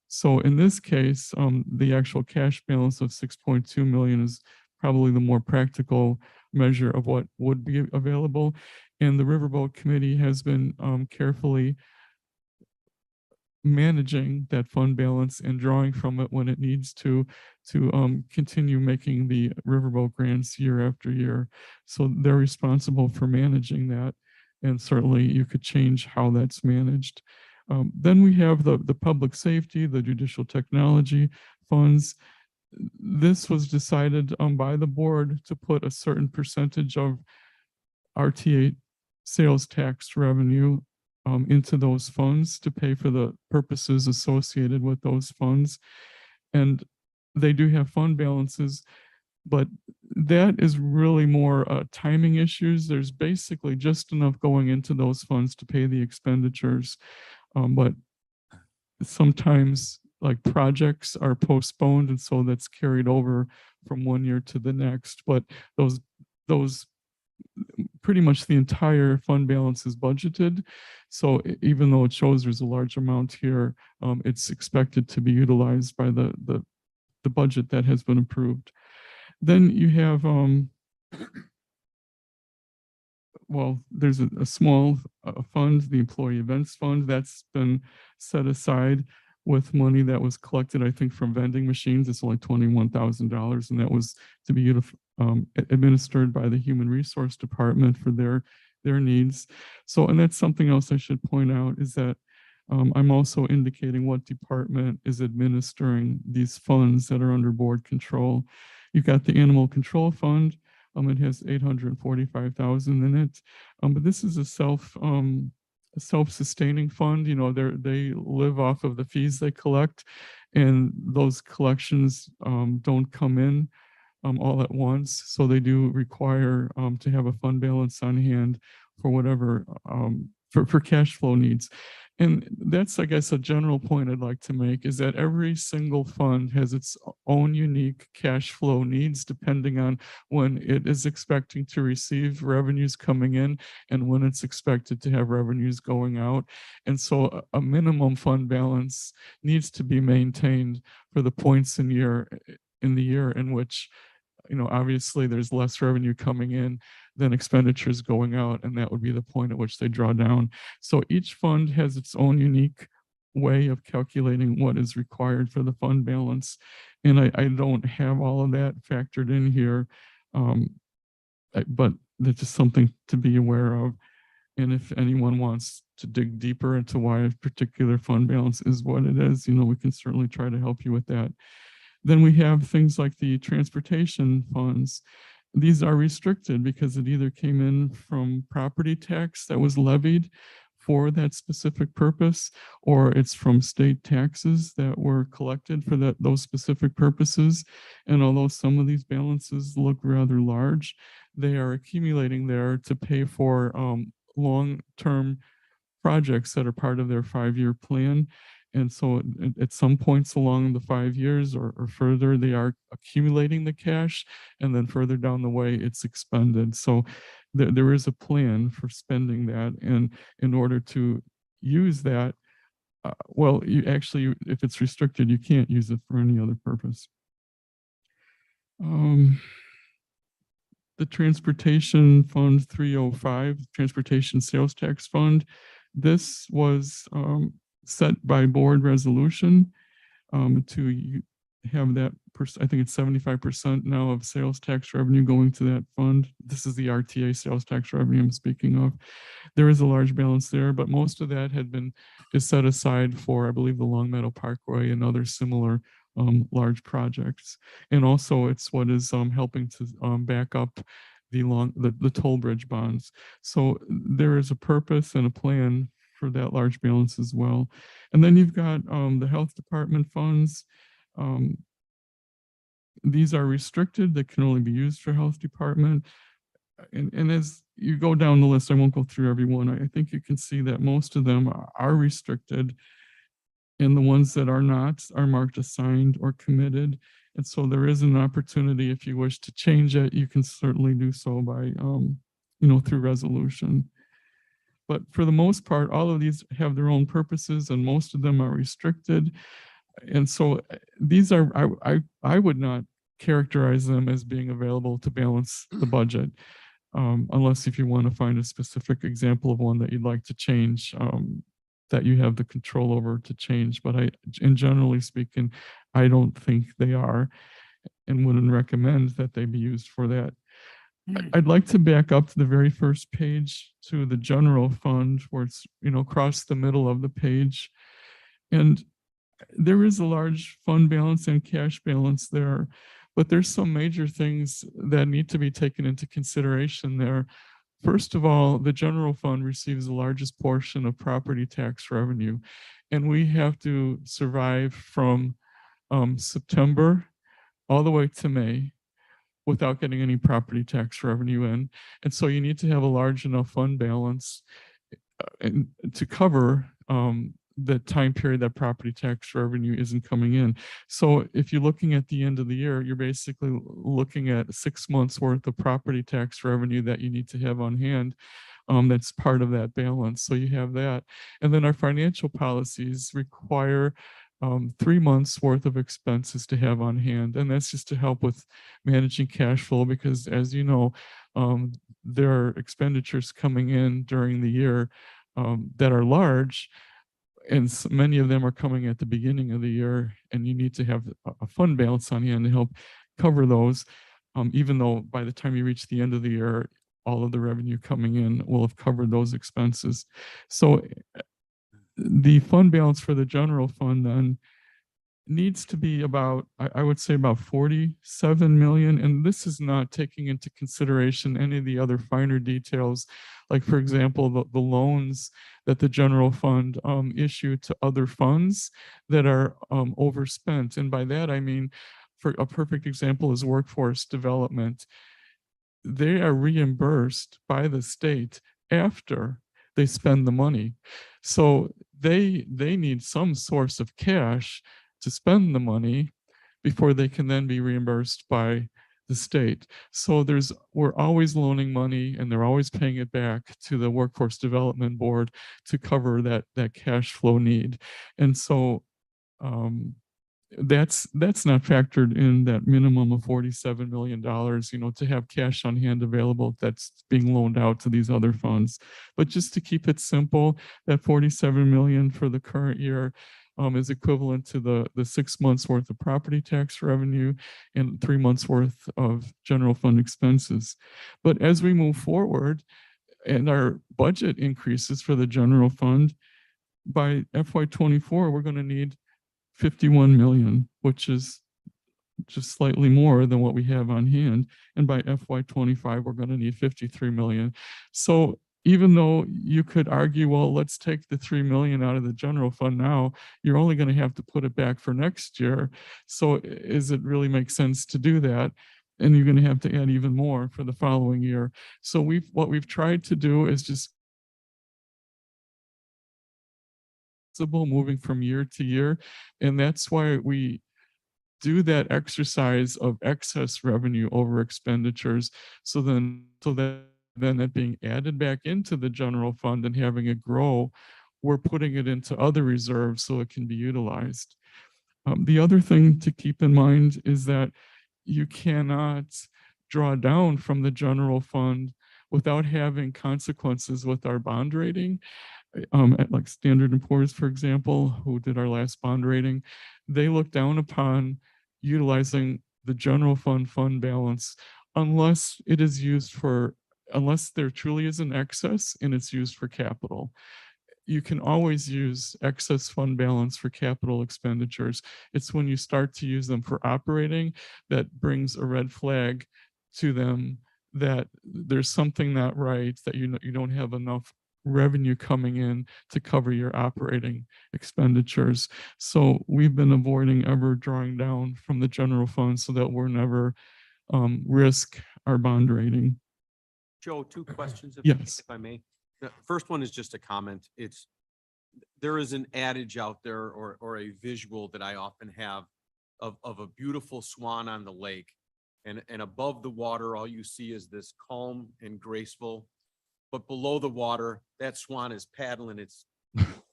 So in this case, the actual cash balance of 6.2 million is probably the more practical measure of what would be available. And the Riverboat Committee has been carefully managing that fund balance and drawing from it when it needs to continue making the Riverboat grants year after year. So they're responsible for managing that. And certainly you could change how that's managed. Then we have the public safety, the judicial technology funds. This was decided by the board to put a certain percentage of RTA sales tax revenue into those funds to pay for the purposes associated with those funds. And they do have fund balances, but that is really more timing issues. There's basically just enough going into those funds to pay the expenditures. But sometimes like projects are postponed, and so that's carried over from one year to the next. But those pretty much the entire fund balance is budgeted. So even though it shows there's a large amount here, it's expected to be utilized by the budget that has been approved. Then you have, there's a small fund, the Employee Events Fund, that's been set aside with money that was collected, I think, from vending machines. It's only $21,000, and that was to be administered by the Human Resource Department for their needs. So, and that's something else I should point out, is that I'm also indicating what department is administering these funds that are under board control. You've got the Animal Control Fund. It has $845,000 in it, but this is a self-sustaining fund. They live off of the fees they collect, and those collections don't come in all at once. So they do require to have a fund balance on hand for whatever for cash flow needs. And that's, I guess, a general point I'd like to make is that every single fund has its own unique cash flow needs depending on when it is expecting to receive revenues coming in and when it's expected to have revenues going out. And so a minimum fund balance needs to be maintained for the points in the year in which, obviously there's less revenue coming in than expenditures going out, and that would be the point at which they draw down. So each fund has its own unique way of calculating what is required for the fund balance. And I don't have all of that factored in here, but that's just something to be aware of. And if anyone wants to dig deeper into why a particular fund balance is what it is, we can certainly try to help you with that. Then we have things like the transportation funds. These are restricted because it either came in from property tax that was levied for that specific purpose, or it's from state taxes that were collected for those specific purposes. And although some of these balances look rather large, they are accumulating there to pay for long-term projects that are part of their 5-year plan. And so at some points along the 5 years or further, they are accumulating the cash, and then further down the way, it's expended. So there is a plan for spending that. And in order to use that, if it's restricted, you can't use it for any other purpose. The Transportation Fund 305, Transportation Sales Tax Fund, this was set by board resolution to have that, I think it's 75% now of sales tax revenue going to that fund. This is the RTA sales tax revenue I'm speaking of. There is a large balance there, but most of that is set aside for, I believe, the Long Meadow Parkway and other similar large projects. And also it's what is helping to back up the toll bridge bonds. So there is a purpose and a plan for that large balance as well. And then you've got the health department funds. These are restricted. They can only be used for health department. And as you go down the list, I won't go through every one. I think you can see that most of them are restricted, and the ones that are not are marked assigned or committed. And so there is an opportunity, if you wish to change it, you can certainly do so by, through resolution. But for the most part, all of these have their own purposes, and most of them are restricted. And so these are, I would not characterize them as being available to balance the budget, unless if you want to find a specific example of one that you'd like to change, that you have the control over to change. But in generally speaking, I don't think they are, and wouldn't recommend that they be used for that. I'd like to back up to the very first page to the general fund, where it's, across the middle of the page. And there is a large fund balance and cash balance there, but there's some major things that need to be taken into consideration there. First of all, the general fund receives the largest portion of property tax revenue, and we have to survive from September all the way to May without getting any property tax revenue in. And so you need to have a large enough fund balance and to cover the time period that property tax revenue isn't coming in. So if you're looking at the end of the year, you're basically looking at 6 months worth of property tax revenue that you need to have on hand. That's part of that balance. So you have that. And then our financial policies require 3 months worth of expenses to have on hand. And that's just to help with managing cash flow, because as you know, there are expenditures coming in during the year that are large, and many of them are coming at the beginning of the year, and you need to have a fund balance on hand to help cover those, even though by the time you reach the end of the year, all of the revenue coming in will have covered those expenses. So the fund balance for the general fund then needs to be about, I would say about 47 million. And this is not taking into consideration any of the other finer details, like for example, the loans that the general fund issue to other funds that are overspent. And by that, I mean, for a perfect example is workforce development. They are reimbursed by the state after they spend the money. So they need some source of cash to spend the money before they can then be reimbursed by the state. So we're always loaning money and they're always paying it back to the Workforce Development Board to cover that cash flow need. And so that's not factored in that minimum of $47 million, to have cash on hand available that's being loaned out to these other funds. But just to keep it simple, that 47 million for the current year is equivalent to the 6 months worth of property tax revenue and 3 months worth of general fund expenses. But as we move forward and our budget increases for the general fund, by FY24, we're going to need 51 million, which is just slightly more than what we have on hand. And by FY25, we're going to need 53 million. So even though you could argue, well, let's take the 3 million out of the general fund now, you're only going to have to put it back for next year. So is it really make sense to do that? And you're going to have to add even more for the following year. So what we've tried to do is just moving from year to year. And that's why we do that exercise of excess revenue over expenditures. So that it being added back into the general fund and having it grow, we're putting it into other reserves so it can be utilized. The other thing to keep in mind is that you cannot draw down from the general fund without having consequences with our bond rating. At like Standard & Poor's, for example, who did our last bond rating, they look down upon utilizing the general fund balance unless there truly is an excess and it's used for capital. You can always use excess fund balance for capital expenditures. It's when you start to use them for operating that brings a red flag to them that there's something not right, that you don't have enough revenue coming in to cover your operating expenditures. So we've been avoiding ever drawing down from the general fund so that we're never risk our bond rating. Joe, 2 questions, Yes. if I may. The first one is just a comment. There is an adage out there or a visual that I often have of a beautiful swan on the lake. And above the water, all you see is this calm and graceful. But below the water, that swan is paddling its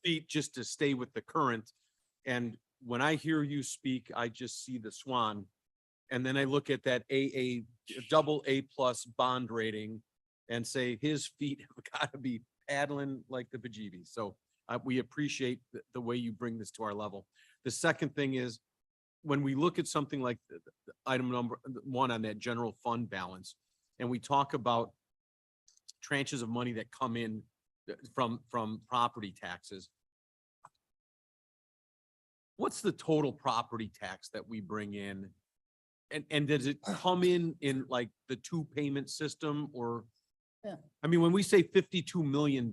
feet just to stay with the current. And when I hear you speak, I just see the swan. And then I look at that double A+ bond rating and say his feet have got to be paddling like the bejeebies. So we appreciate the way you bring this to our level. The second thing is, when we look at something like the item number 1 on that general fund balance, and we talk about tranches of money that come in from property taxes, what's the total property tax that we bring in? And does it come in like the 2 payment system, or? Yeah. I mean, when we say $52 million,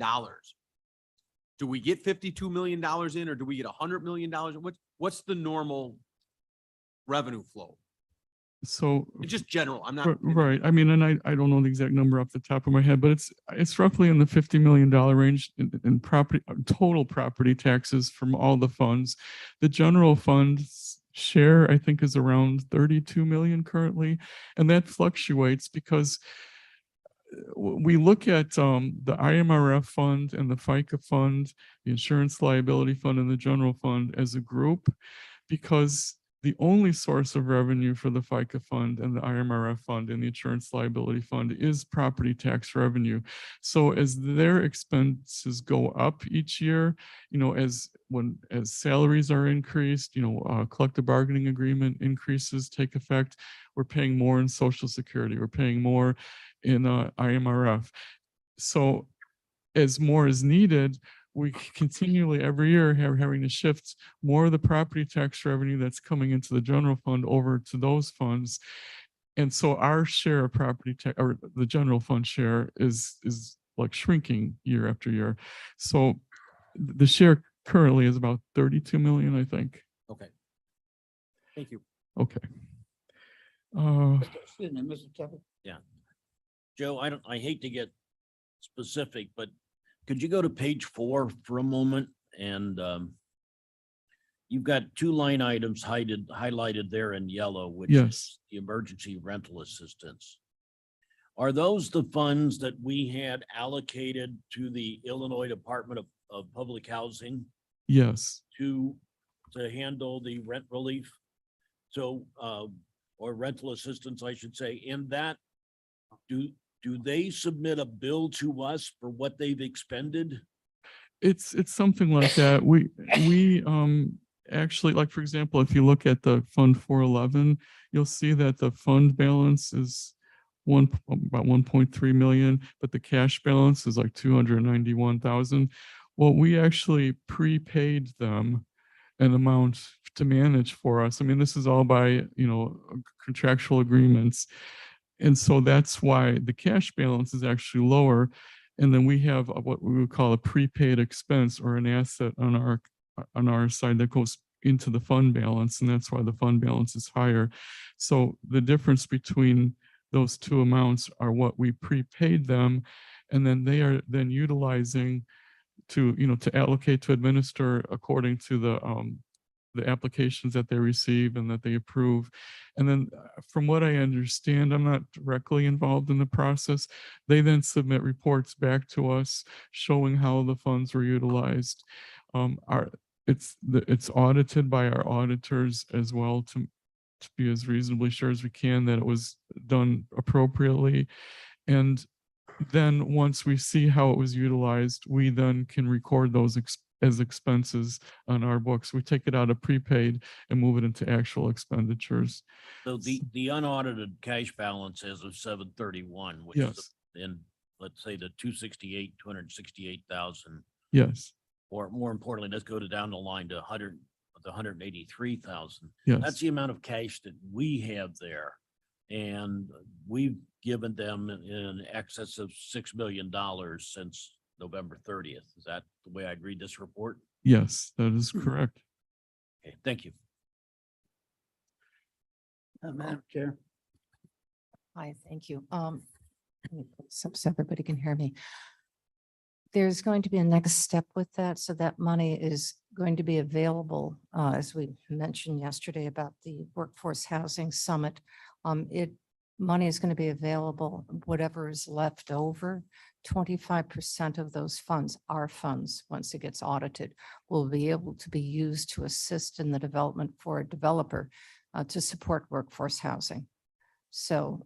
do we get $52 million in, or do we get $100 million? What's the normal revenue flow? So Just general, I'm not. right. I mean, and I don't know the exact number off the top of my head, but it's roughly in the $50 million range in total property taxes from all the funds. The general fund's share, I think, is around 32 million currently, and that fluctuates because we look at the IMRF fund and the FICA fund, the insurance liability fund, and the general fund as a group, because the only source of revenue for the FICA fund and the IMRF fund and the insurance liability fund is property tax revenue. So as their expenses go up each year, as salaries are increased, collective bargaining agreement increases take effect, we're paying more in Social Security, we're paying more in IMRF. So as more is needed, we continually every year having to shift more of the property tax revenue that's coming into the general fund over to those funds. And so our share of property tax, or the general fund share, is like shrinking year after year. So the share currently is about 32 million, I think. Okay. Thank you. Okay. Excuse me, Mr. Tepper. Yeah. Joe, I hate to get specific, but could you go to page 4 for a moment and you've got two line items highlighted there in yellow, which Yes. is the emergency rental assistance. Are those the funds that we had allocated to the Illinois Department of Public Housing Yes, to handle the rent relief? So, or rental assistance, I should say, in that, do they submit a bill to us for what they've expended? it's something like that. We actually, like, for example, if you look at the Fund 411, you'll see that the fund balance is about 1.3 million, but the cash balance is like 291,000. Well, we actually prepaid them an amount to manage for us. I mean, this is all by, contractual agreements. And so that's why the cash balance is actually lower. And then we have what we would call a prepaid expense or an asset on our side that goes into the fund balance. And that's why the fund balance is higher. So the difference between those two amounts are what we prepaid them. And then they are then utilizing to allocate to administer according to the applications that they receive and that they approve. And then from what I understand, I'm not directly involved in the process. They then submit reports back to us showing how the funds were utilized. It's audited by our auditors as well to be as reasonably sure as we can that it was done appropriately. And then once we see how it was utilized, we then can record those as expenses on our books. We take it out of prepaid and move it into actual expenditures. So the unaudited cash balance as of 7/31, which is Yes, in, let's say, the 268,000, yes, or more importantly, let's go down the line to 183,000. yes. That's the amount of cash that we have there. And we've given them in excess of $6 million since November 30th. Is that the way I read this report? Yes, that is correct. Okay, thank you. Madam Chair. Hi, thank you. So everybody can hear me. There's going to be a next step with that. So that money is going to be available, as we mentioned yesterday about the Workforce Housing Summit. Money is going to be available, whatever is left over. 25% of those funds, our funds, once it gets audited, will be able to be used to assist in the development for a developer to support workforce housing. So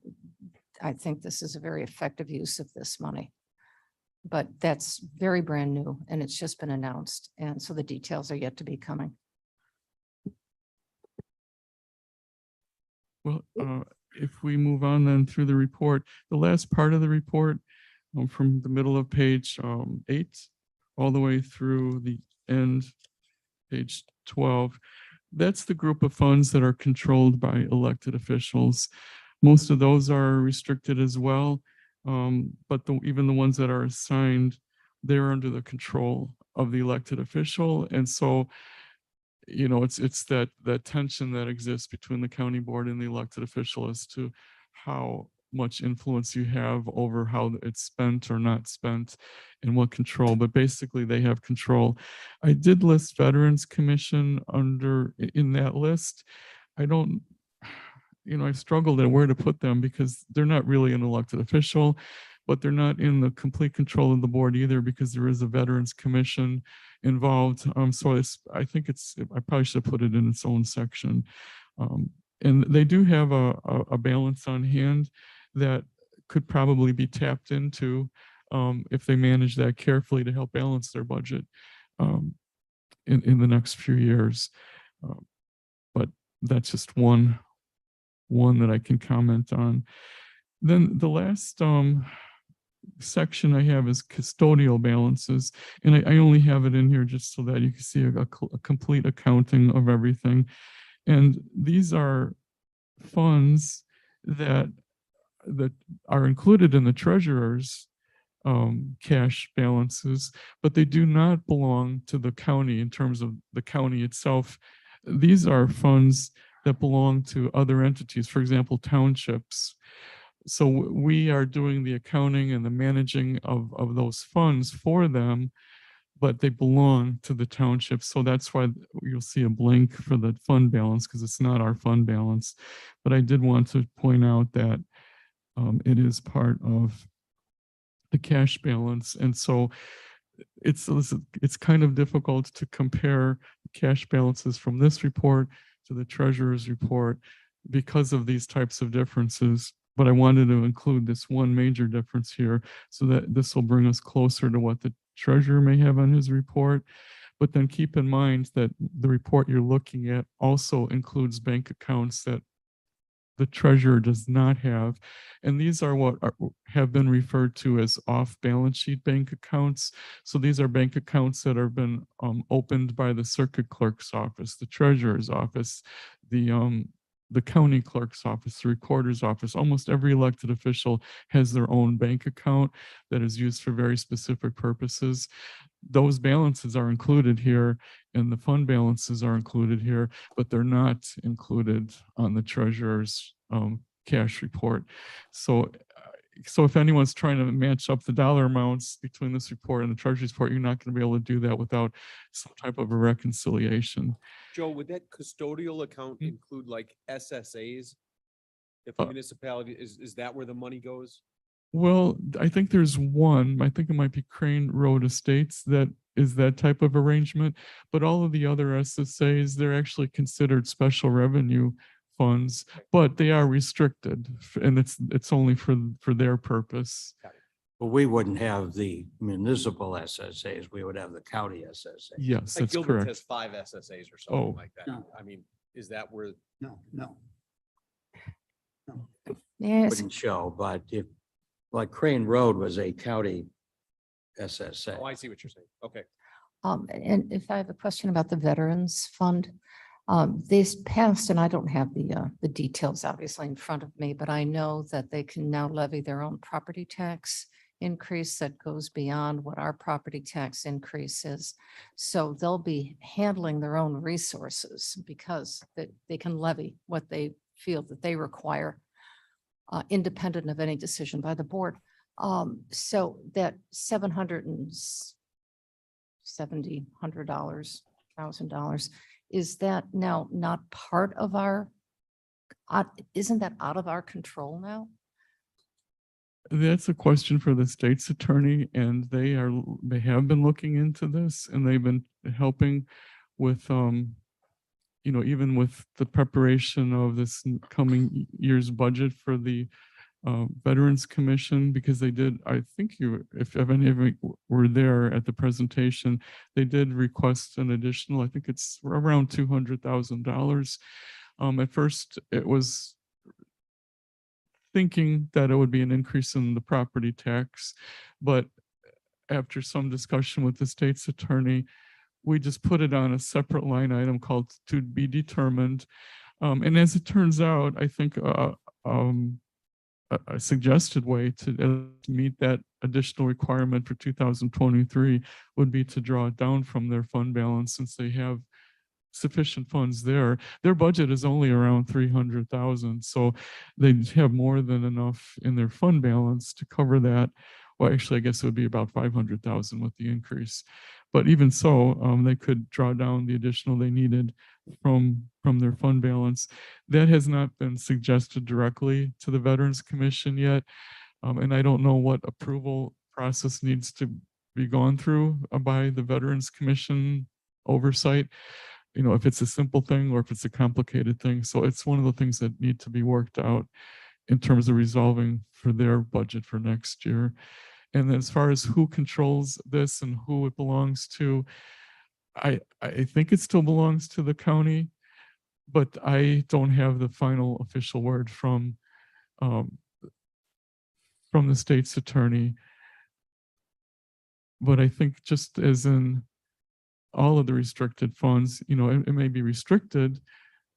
I think this is a very effective use of this money. But that's very brand new and it's just been announced. And so the details are yet to be coming. Well, if we move on then through the report, the last part of the report from the middle of page 8 all the way through the end, page 12, that's the group of funds that are controlled by elected officials. Most of those are restricted as well, but even the ones that are assigned, they're under the control of the elected official. And so it's that tension that exists between the county board and the elected official as to how much influence you have over how it's spent or not spent and what control, but basically they have control. I did list Veterans Commission in that list. I struggled at where to put them because they're not really an elected official, but they're not in the complete control of the board either because there is a Veterans Commission involved. So I probably should put it in its own section. And they do have a balance on hand that could probably be tapped into if they manage that carefully to help balance their budget in the next few years. But that's just one that I can comment on. Then the last section I have is custodial balances. And I only have it in here just so that you can see a complete accounting of everything. And these are funds that are included in the treasurer's cash balances, but they do not belong to the county in terms of the county itself. These are funds that belong to other entities, for example, townships. So we are doing the accounting and the managing of those funds for them, but they belong to the township. So that's why you'll see a blank for the fund balance, because it's not our fund balance. But I did want to point out that it is part of the cash balance. And so it's kind of difficult to compare cash balances from this report to the treasurer's report because of these types of differences. But I wanted to include this one major difference here so that this will bring us closer to what the treasurer may have on his report. But then keep in mind that the report you're looking at also includes bank accounts that the treasurer does not have. And these are what have been referred to as off-balance sheet bank accounts. So these are bank accounts that have been opened by the circuit clerk's office, the treasurer's office, the county clerk's office, the recorder's office. Almost every elected official has their own bank account that is used for very specific purposes. Those balances are included here and the fund balances are included here, but they're not included on the treasurer's cash report. So if anyone's trying to match up the dollar amounts between this report and the treasurer's report, you're not going to be able to do that without some type of a reconciliation. Joe, would that custodial account include like SSAs? If the municipality, is that where the money goes? Well, I think there's one, I think it might be Crane Road Estates that is that type of arrangement, but all of the other SSAs, they're actually considered special revenue funds, but they are restricted and it's only for their purpose. Well, we wouldn't have the municipal SSAs, we would have the county SSA. Yes, Like that's Gilbert correct. has 5 SSAs or Oh. something like that. No. I mean, is that where? No. Yes, Wouldn't show, but if, like Crane Road was a county SSA. Oh, I see what you're saying. Okay. and if I have a question about the Veterans Fund, this passed, and I don't have the details obviously in front of me, but I know that they can now levy their own property tax increase that goes beyond what our property tax increase is. So they'll be handling their own resources because they can levy what they feel that they require, independent of any decision by the board. So that $1,000, is that now not part of our, isn't that out of our control now? That's a question for the state's attorney, and they have been looking into this, and they've been helping with, even with the preparation of this coming year's budget for the Veterans Commission, because they did, I think if any of you were there at the presentation, they did request an additional, I think it's around $200,000. At first, it was thinking that it would be an increase in the property tax, but after some discussion with the state's attorney, we just put it on a separate line item called to be determined. And as it turns out, I think a suggested way to meet that additional requirement for 2023 would be to draw it down from their fund balance, since they have sufficient funds there. Their budget is only around 300,000, so they have more than enough in their fund balance to cover that. Well, actually, I guess it would be about 500,000 with the increase. But even so, they could draw down the additional they needed from their fund balance. That has not been suggested directly to the Veterans Commission yet. And I don't know what approval process needs to be gone through by the Veterans Commission oversight. If it's a simple thing or if it's a complicated thing. So it's one of the things that need to be worked out in terms of resolving for their budget for next year. And as far as who controls this and who it belongs to, I think it still belongs to the county, but I don't have the final official word from the state's attorney. But I think just as in all of the restricted funds, it may be restricted,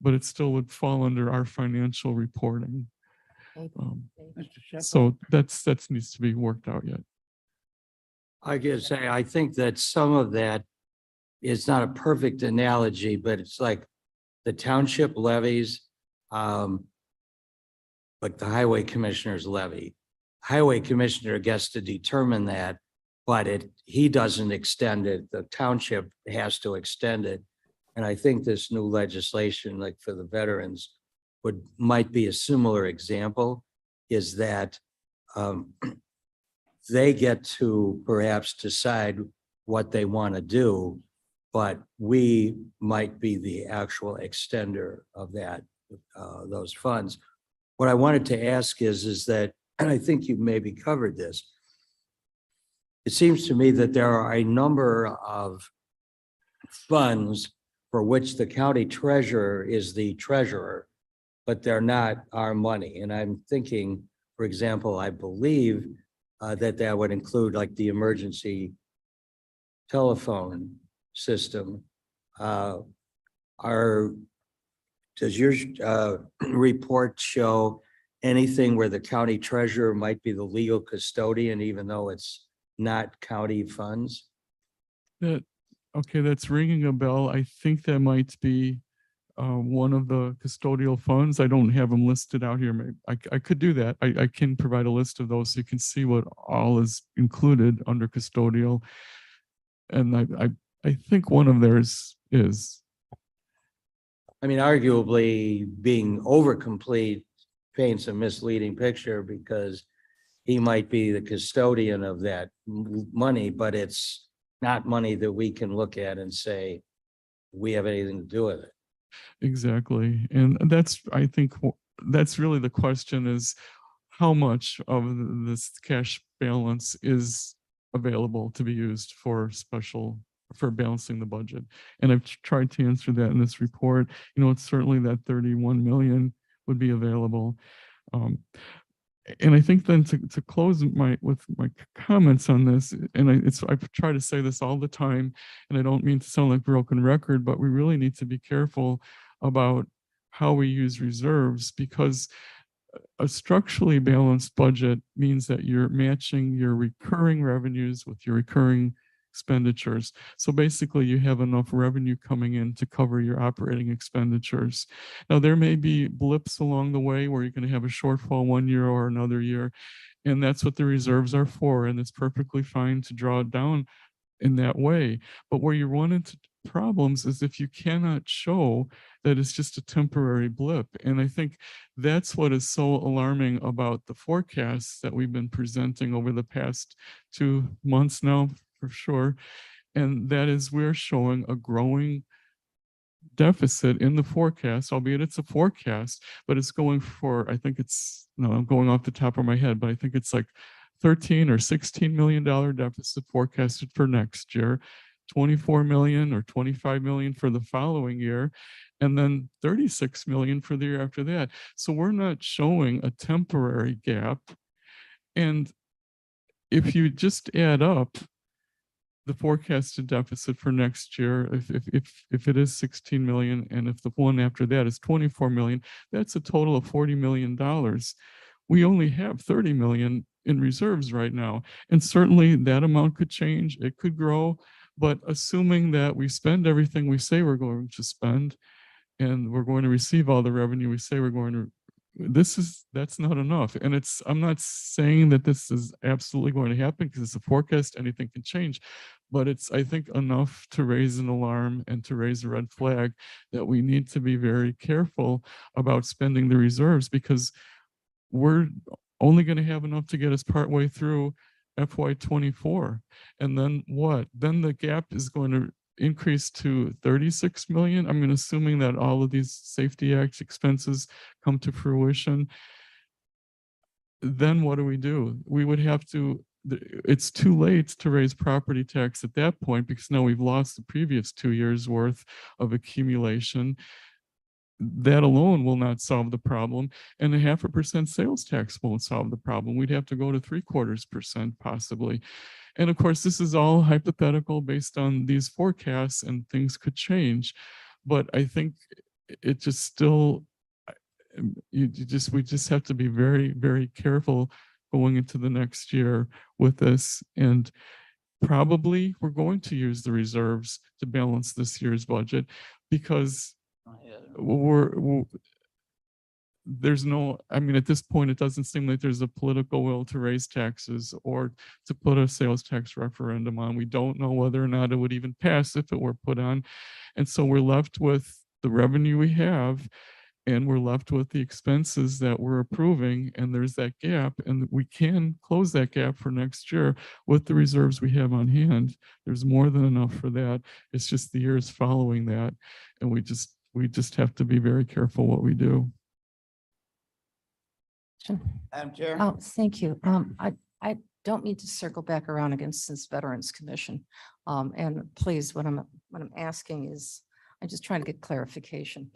but it still would fall under our financial reporting. So that needs to be worked out yet. I could say, I think that some of that is not a perfect analogy, but it's like the township levies, like the highway commissioner's levy. Highway commissioner gets to determine that, but he doesn't extend it. The township has to extend it. And I think this new legislation, like for the veterans, might be a similar example, is that they get to perhaps decide what they want to do, but we might be the actual extender of that, those funds. What I wanted to ask is that, and I think you maybe covered this, it seems to me that there are a number of funds for which the county treasurer is the treasurer, but they're not our money. And I'm thinking, for example, I believe that would include like the emergency telephone system. Does your report show anything where the county treasurer might be the legal custodian, even though it's not county funds? Okay, that's ringing a bell. I think that might be one of the custodial funds. I don't have them listed out here. I could do that. I can provide a list of those so you can see what all is included under custodial. And I think one of theirs is. I mean, arguably being over complete paints a misleading picture because he might be the custodian of that money, but it's not money that we can look at and say, we have anything to do with it. Exactly. And I think that's really the question, is how much of this cash balance is available to be used for balancing the budget. And I've tried to answer that in this report. It's certainly that 31 million would be available. And I think then to close with my comments on this, and I try to say this all the time, and I don't mean to sound like a broken record, but we really need to be careful about how we use reserves, because a structurally balanced budget means that you're matching your recurring revenues with your recurring expenditures. So basically you have enough revenue coming in to cover your operating expenditures. Now there may be blips along the way where you're going to have a shortfall one year or another year, and that's what the reserves are for, and it's perfectly fine to draw it down in that way. But where you run into problems is if you cannot show that it's just a temporary blip. And I think that's what is so alarming about the forecasts that we've been presenting over the past 2 months now, for sure. And that is, we're showing a growing deficit in the forecast, albeit it's a forecast, but it's going for, I think it's, no, I'm going off the top of my head, but I think it's like $13 or $16 million deficit forecasted for next year, 24 million or 25 million for the following year, and then 36 million for the year after that. So we're not showing a temporary gap. And if you just add up the forecasted deficit for next year, if it is 16 million, and if the one after that is 24 million, that's a total of $40 million. We only have 30 million in reserves right now. And certainly that amount could change, it could grow, but assuming that we spend everything we say we're going to spend, and we're going to receive all the revenue we say we're going to, that's not enough. And I'm not saying that this is absolutely going to happen, because it's a forecast, anything can change, but it's, I think, enough to raise an alarm and to raise a red flag that we need to be very careful about spending the reserves, because we're only going to have enough to get us partway through FY24. And then what? Then the gap is going to increase to 36 million. I mean, assuming that all of these Safety Act expenses come to fruition, then what do? We would have to, it's too late to raise property tax at that point, because now we've lost the previous 2 years worth of accumulation. That alone will not solve the problem, and a 0.5% sales tax won't solve the problem. We'd have to go to 0.75% possibly. And of course, this is all hypothetical based on these forecasts, and things could change. But I think it just still, we just have to be very, very careful going into the next year with this. And probably we're going to use the reserves to balance this year's budget, because there's no, I mean, at this point, it doesn't seem like there's a political will to raise taxes or to put a sales tax referendum on. We don't know whether or not it would even pass if it were put on. And so we're left with the revenue we have, and we're left with the expenses that we're approving, and there's that gap, and we can close that gap for next year with the reserves we have on hand. There's more than enough for that. It's just the years following that, and we just have to be very careful what we do. Madam Chair? Oh, thank you. I don't mean to circle back around against this Veterans Commission. And please, what I'm asking is, I'm just trying to get clarification.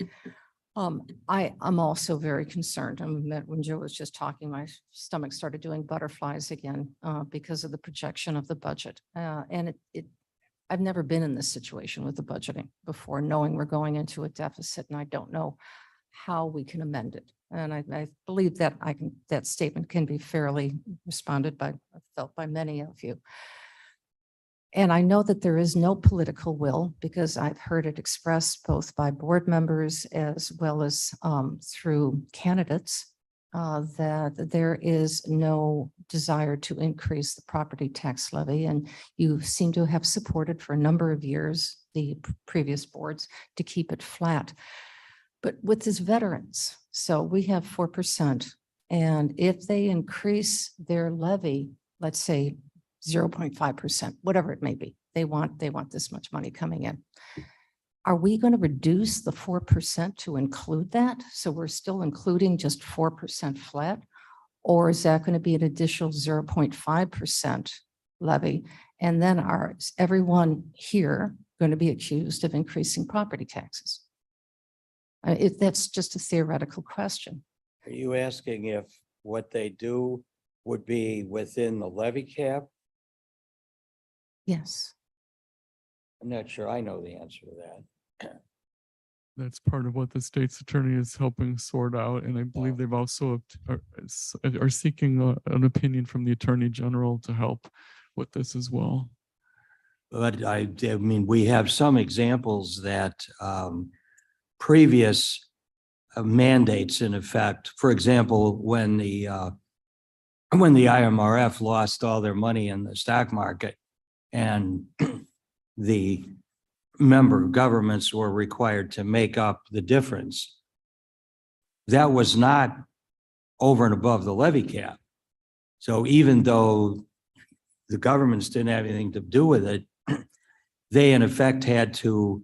I'm also very concerned. When Joe was just talking, my stomach started doing butterflies again because of the projection of the budget. And I've never been in this situation with the budgeting before, knowing we're going into a deficit, and I don't know how we can amend it. And I believe that that statement can be fairly felt by many of you. And I know that there is no political will, because I've heard it expressed both by board members as well as through candidates, that there is no desire to increase the property tax levy. And you seem to have supported for a number of years, the previous boards, to keep it flat. But with this veterans, so we have 4%. And if they increase their levy, let's say 0.5%, whatever it may be, they want this much money coming in. Are we going to reduce the 4% to include that? So we're still including just 4% flat? Or is that going to be an additional 0.5% levy? And then is everyone here going to be accused of increasing property taxes? That's just a theoretical question. Are you asking if what they do would be within the levy cap? Yes. I'm not sure I know the answer to that. That's part of what the state's attorney is helping sort out. And I believe they've also are seeking an opinion from the attorney general to help with this as well. But I mean, we have some examples that previous mandates in effect, for example, when the IMRF lost all their money in the stock market and the member governments were required to make up the difference, that was not over and above the levy cap. So even though the governments didn't have anything to do with it, they in effect had to,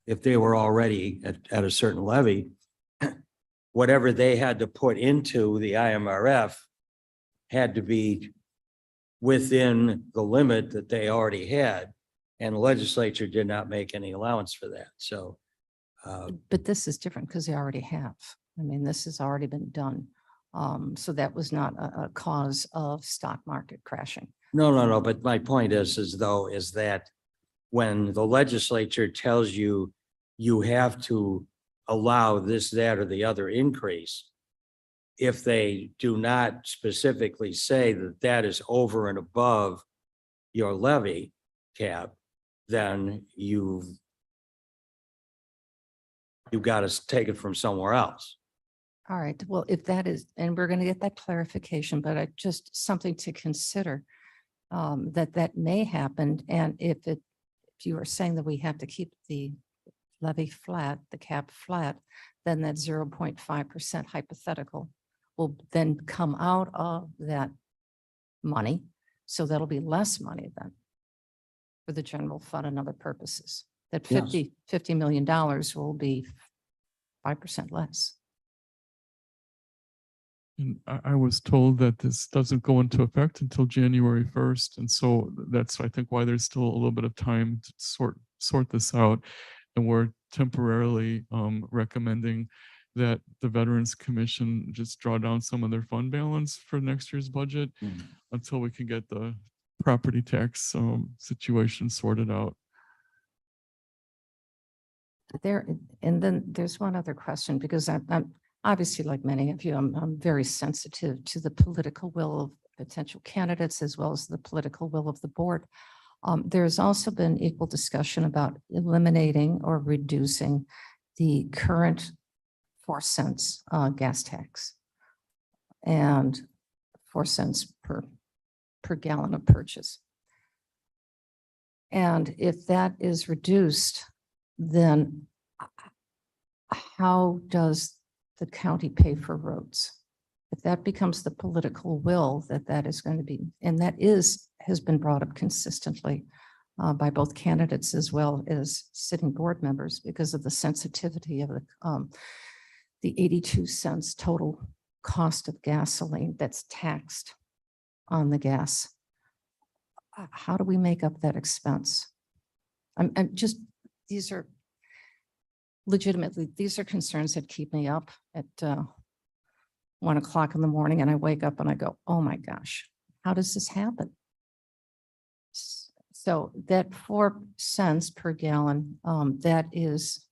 if they were already at a certain levy, whatever they had to put into the IMRF had to be within the limit that they already had. And the legislature did not make any allowance for that. So. But this is different because they already have. I mean, this has already been done. So that was not a cause of stock market crashing. No. But my point is that when the legislature tells you, you have to allow this, that, or the other increase, if they do not specifically say that that is over and above your levy cap, then you've got to take it from somewhere else. All right. Well, if that is, and we're going to get that clarification, but just something to consider that may happen. And if you are saying that we have to keep the levy flat, the cap flat, then that 0.5% hypothetical will then come out of that money. So that'll be less money then for the general fund and other purposes. That $50 million will be 5% less. And I was told that this doesn't go into effect until January 1st. And so that's, I think, why there's still a little bit of time to sort this out. And we're temporarily recommending that the Veterans Commission just draw down some of their fund balance for next year's budget until we can get the property tax situation sorted out. And then there's one other question, because I'm obviously, like many of you, I'm very sensitive to the political will of potential candidates as well as the political will of the board. There's also been equal discussion about eliminating or reducing the current 4 cents gas tax and 4 cents per gallon of purchase. And if that is reduced, then how does the county pay for roads? If that becomes the political will that is going to be, and that has been brought up consistently by both candidates as well as sitting board members because of the sensitivity of the 82 cents total cost of gasoline that's taxed on the gas. How do we make up that expense? I'm just, these are legitimately, these are concerns that keep me up at 1 o'clock in the morning, and I wake up and I go, oh my gosh, how does this happen? So that 4 cents per gallon, that is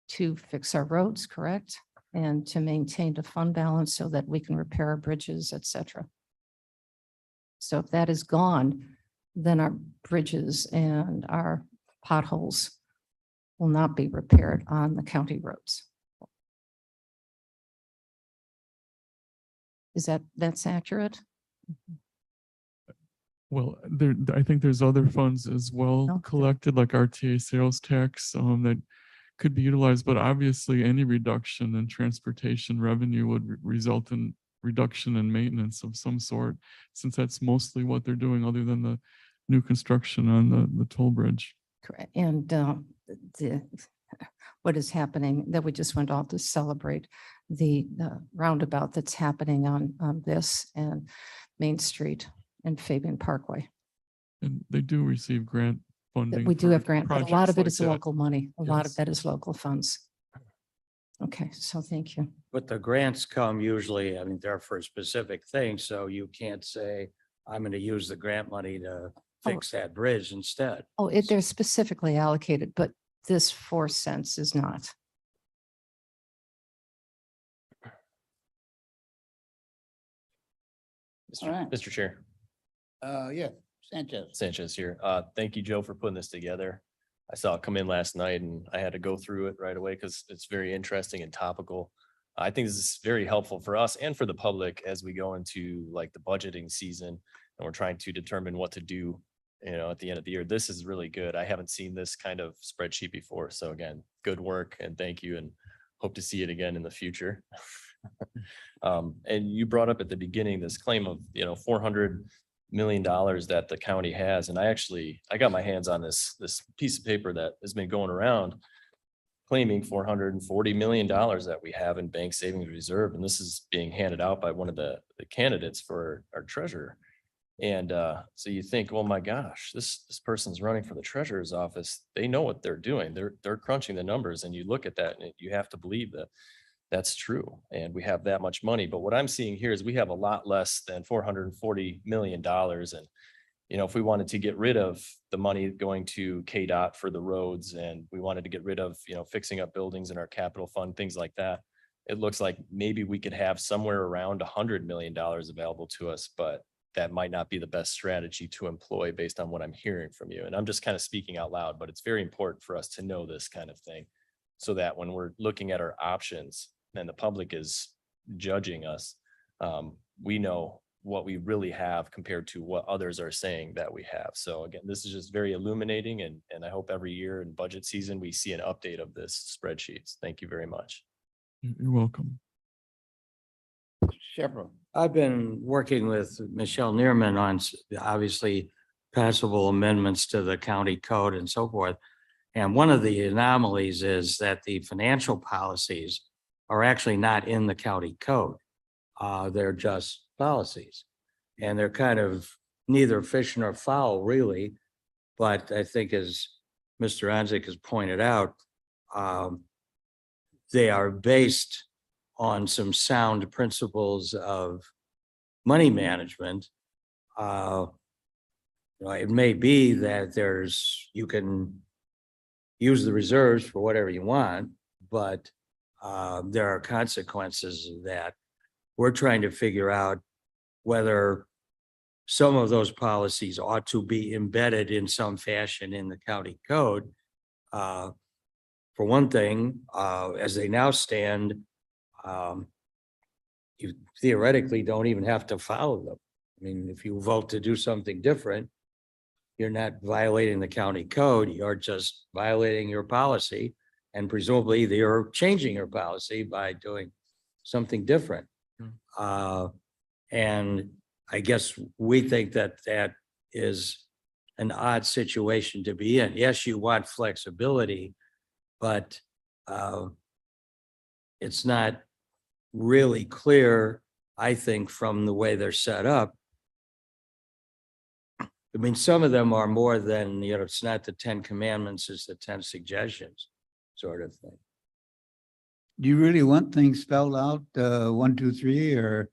to fix our roads, correct? And to maintain the fund balance so that we can repair our bridges, et cetera. So if that is gone, then our bridges and our potholes will not be repaired on the county roads. Is that's accurate? Well, I think there's other funds as well Okay. collected, like RTA sales tax, that could be utilized, but obviously any reduction in transportation revenue would result in reduction in maintenance of some sort, since that's mostly what they're doing other than the new construction on the toll bridge. Correct. And what is happening that we just went off to celebrate the roundabout that's happening on this and Main Street and Fabian Parkway. And they do receive grant funding. We do for have grant, but a lot projects of it like is that. local money. A lot of Yes. that is local funds. Okay, so thank you. But the grants come usually, I mean, they're for specific things, so you can't say, I'm going to use the grant money to fix that bridge instead. Oh, they're specifically allocated, but this 4 cents is not. All right. Mr. Chair, Yeah, Sanchez. Sanchez here. Thank you, Joe, for putting this together. I saw it come in last night and I had to go through it right away because it's very interesting and topical. I think this is very helpful for us and for the public as we go into like the budgeting season and we're trying to determine what to do, at the end of the year. This is really good. I haven't seen this kind of spreadsheet before. So again, good work and thank you and hope to see it again in the future. And you brought up at the beginning this claim of, $400 million that the county has. And I got my hands on this piece of paper that has been going around claiming $440 million that we have in bank savings reserve. And this is being handed out by one of the candidates for our treasurer. And so you think, well, my gosh, this person's running for the treasurer's office. They know what they're doing. They're crunching the numbers. And you look at that and you have to believe that that's true. And we have that much money. But what I'm seeing here is we have a lot less than $440 million. And, if we wanted to get rid of the money going to KDOT for the roads and we wanted to get rid of, fixing up buildings in our capital fund, things like that, it looks like maybe we could have somewhere around $100 million available to us, but that might not be the best strategy to employ based on what I'm hearing from you. And I'm just kind of speaking out loud, but it's very important for us to know this kind of thing so that when we're looking at our options and the public is judging us, we know what we really have compared to what others are saying that we have. So again, this is just very illuminating and I hope every year in budget season, we see an update of this spreadsheets. Thank you very much. You're welcome. Shepard. I've been working with Michelle Neerman on obviously passable amendments to the county code and so forth. And one of the anomalies is that the financial policies are actually not in the county code. They're just policies. And they're kind of neither fish nor fowl, really. But I think as Mr. Onzik has pointed out, they are based on some sound principles of money management. It may be that you can use the reserves for whatever you want, but there are consequences of that. We're trying to figure out whether some of those policies ought to be embedded in some fashion in the county code. for one thing, as they now stand, you theoretically don't even have to follow them. I mean, if you vote to do something different, you're not violating the county code, you're just violating your policy. And presumably you're changing your policy by doing something different. And I guess we think that that is an odd situation to be in. Yes, you want flexibility, but it's not really clear, I think, from the way they're set up. I mean, some of them are more than, it's not the 10 commandments, it's the 10 suggestions sort of thing. Do you really want things spelled out, 1, 2, 3, or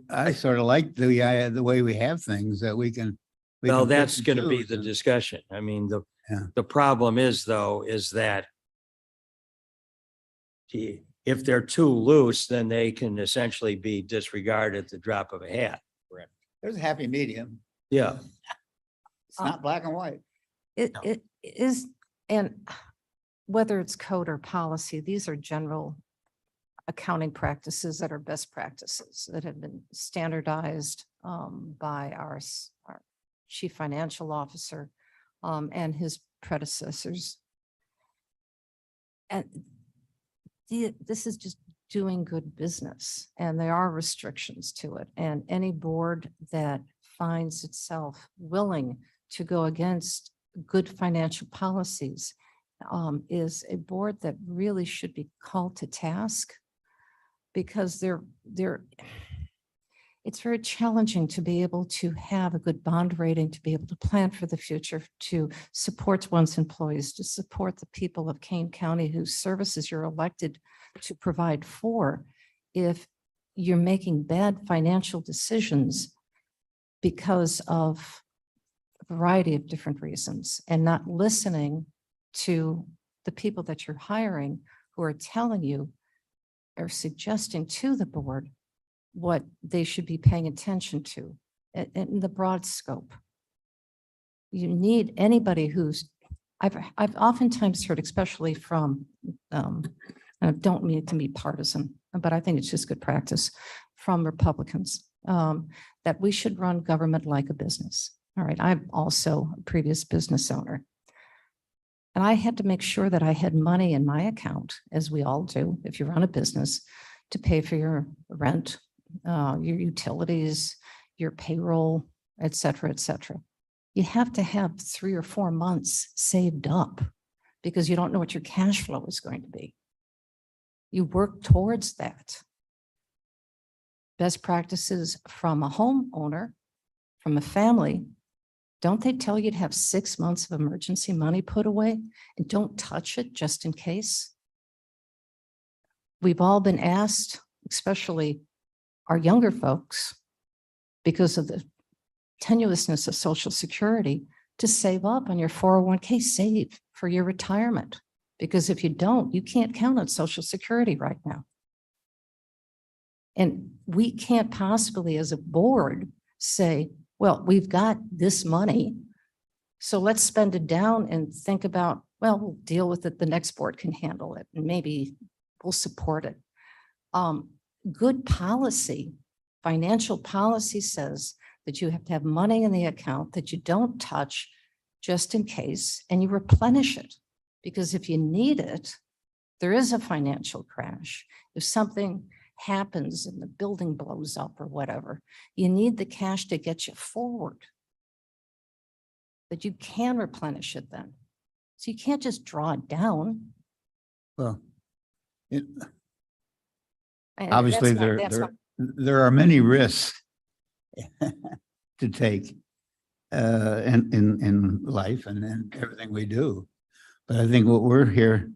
I sort of like the way we have things that we can. Well, pick that's and going to be choose the and- discussion. I mean, Yeah. the problem is though, is that if they're too loose, then they can essentially be disregarded at the drop of a hat. There's a happy medium. Yeah. It's not black and white. It is, and whether it's code or policy, these are general accounting practices that are best practices that have been standardized by our chief financial officer and his predecessors. And this is just doing good business, and there are restrictions to it. And any board that finds itself willing to go against good financial policies is a board that really should be called to task, because it's very challenging to be able to have a good bond rating, to be able to plan for the future, to support one's employees, to support the people of Kane County whose services you're elected to provide for. If you're making bad financial decisions because of a variety of different reasons and not listening to the people that you're hiring who are telling you or suggesting to the board what they should be paying attention to in the broad scope. You need anybody who's, I've oftentimes heard, especially from, I don't mean it to be partisan, but I think it's just good practice from Republicans, that we should run government like a business. All right, I'm also a previous business owner. And I had to make sure that I had money in my account, as we all do, if you run a business, to pay for your rent, your utilities, your payroll, et cetera, et cetera. You have to have 3 or 4 months saved up because you don't know what your cash flow is going to be. You work towards that. Best practices from a homeowner, from a family, don't they tell you to have 6 months of emergency money put away and don't touch it just in case? We've all been asked, especially our younger folks, because of the tenuousness of Social Security, to save up on your 401k, save for your retirement. Because if you don't, you can't count on Social Security right now. And we can't possibly, as a board, say, well, we've got this money, so let's spend it down and think about, well, we'll deal with it. The next board can handle it, and maybe we'll support it. Good policy, financial policy says that you have to have money in the account that you don't touch just in case, and you replenish it. Because if you need it, there is a financial crash. If something happens and the building blows up or whatever, you need the cash to get you forward. But you can replenish it then. So you can't just draw it down. Well, And obviously, there are many risks to take in life and in everything we do. But I think what we're here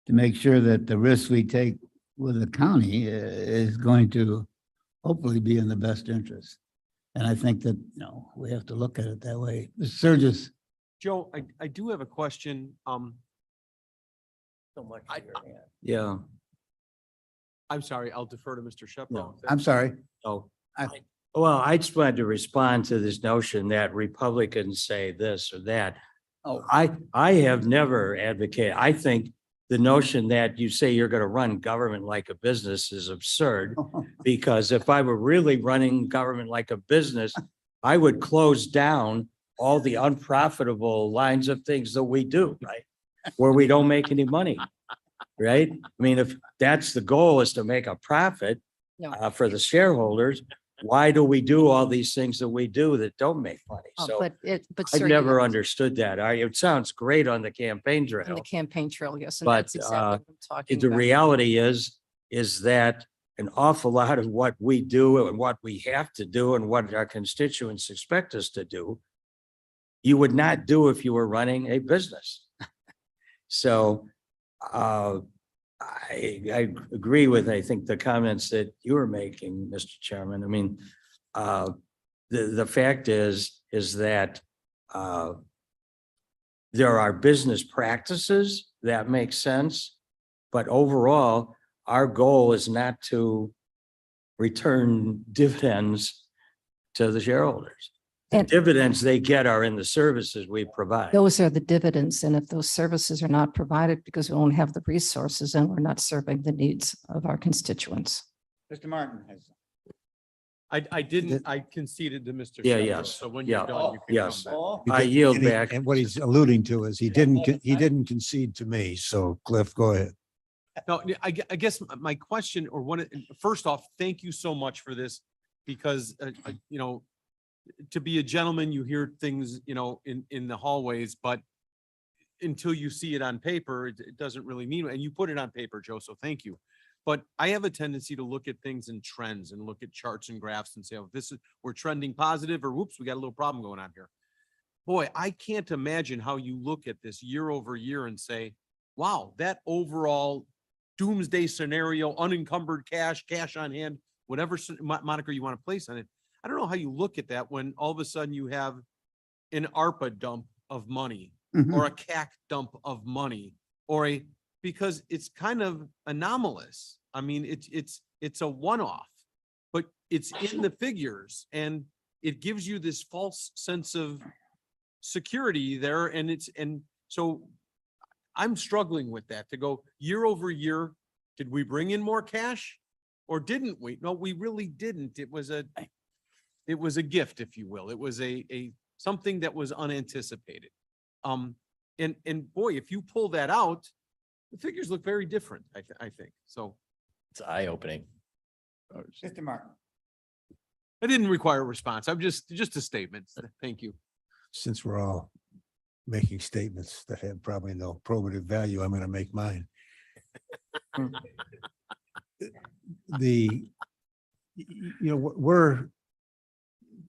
to make sure that the risks we take with the county is going to hopefully be in the best interest. And I think that, we have to look at it that way. Mr. Sturgis. Joe, I do have a question. So much. Yeah. I'm sorry, I'll defer to Mr. Shepro. I'm sorry. Oh, I- well, I just wanted to respond to this notion that Republicans say this or that. Oh, I have never advocated, I think the notion that you say you're going to run government like a business is absurd. Because if I were really running government like a business, I would close down all the unprofitable lines of things that we do, right? Where we don't make any money, right? I mean, if that's the goal, is to make a profit No. for the shareholders, why do we do all these things that we do that don't make money? So But I've never circular understood that. It sounds great on the campaign on trail. the campaign trail, yes. And But, that's exactly what I'm talking The about. reality is that an awful lot of what we do and what we have to do and what our constituents expect us to do, you would not do if you were running a business. So I agree with, I think, the comments that you were making, Mr. Chairman. I mean, the fact is that there are business practices that make sense, but overall, our goal is not to return dividends to the shareholders. The And- dividends they get are in the services we provide. Those are the dividends. And if those services are not provided because we don't have the resources, then we're not serving the needs of our constituents. Mr. Martin has. I conceded to Mr. Yeah, Sheffield, yes. So when Yeah. you're done, you can Yes. come back. I yield And he- back. And what he's alluding to is he didn't concede to me. So Cliff, go ahead. No, I guess my question or first off, thank you so much for this because, you know, to be a gentleman, you hear things, you know, in the hallways, but until you see it on paper, it doesn't really mean, and you put it on paper, Joe, so thank you. But I have a tendency to look at things in trends and look at charts and graphs and say, oh, we're trending positive, or whoops, we got a little problem going on here. Boy, I can't imagine how you look at this year over year and say, wow, that overall doomsday scenario, unencumbered cash on hand, whatever moniker you want to place on it. I don't know how you look at that when all of a sudden you have an ARPA dump of money or a CAC dump of money because it's kind of anomalous. I mean, it's a one-off, but it's in the figures and it gives you this false sense of security there. And so I'm struggling with that to go year over year. Did we bring in more cash or didn't we? No, we really didn't. It was a gift, if you will. It was a something that was unanticipated. And boy, if you pull that out, the figures look very different, I think. So It's eye-opening. Mr. Martin. it didn't require a response. I'm just a statement. Thank you. Since we're all making statements that have probably no probative value, I'm going to make mine.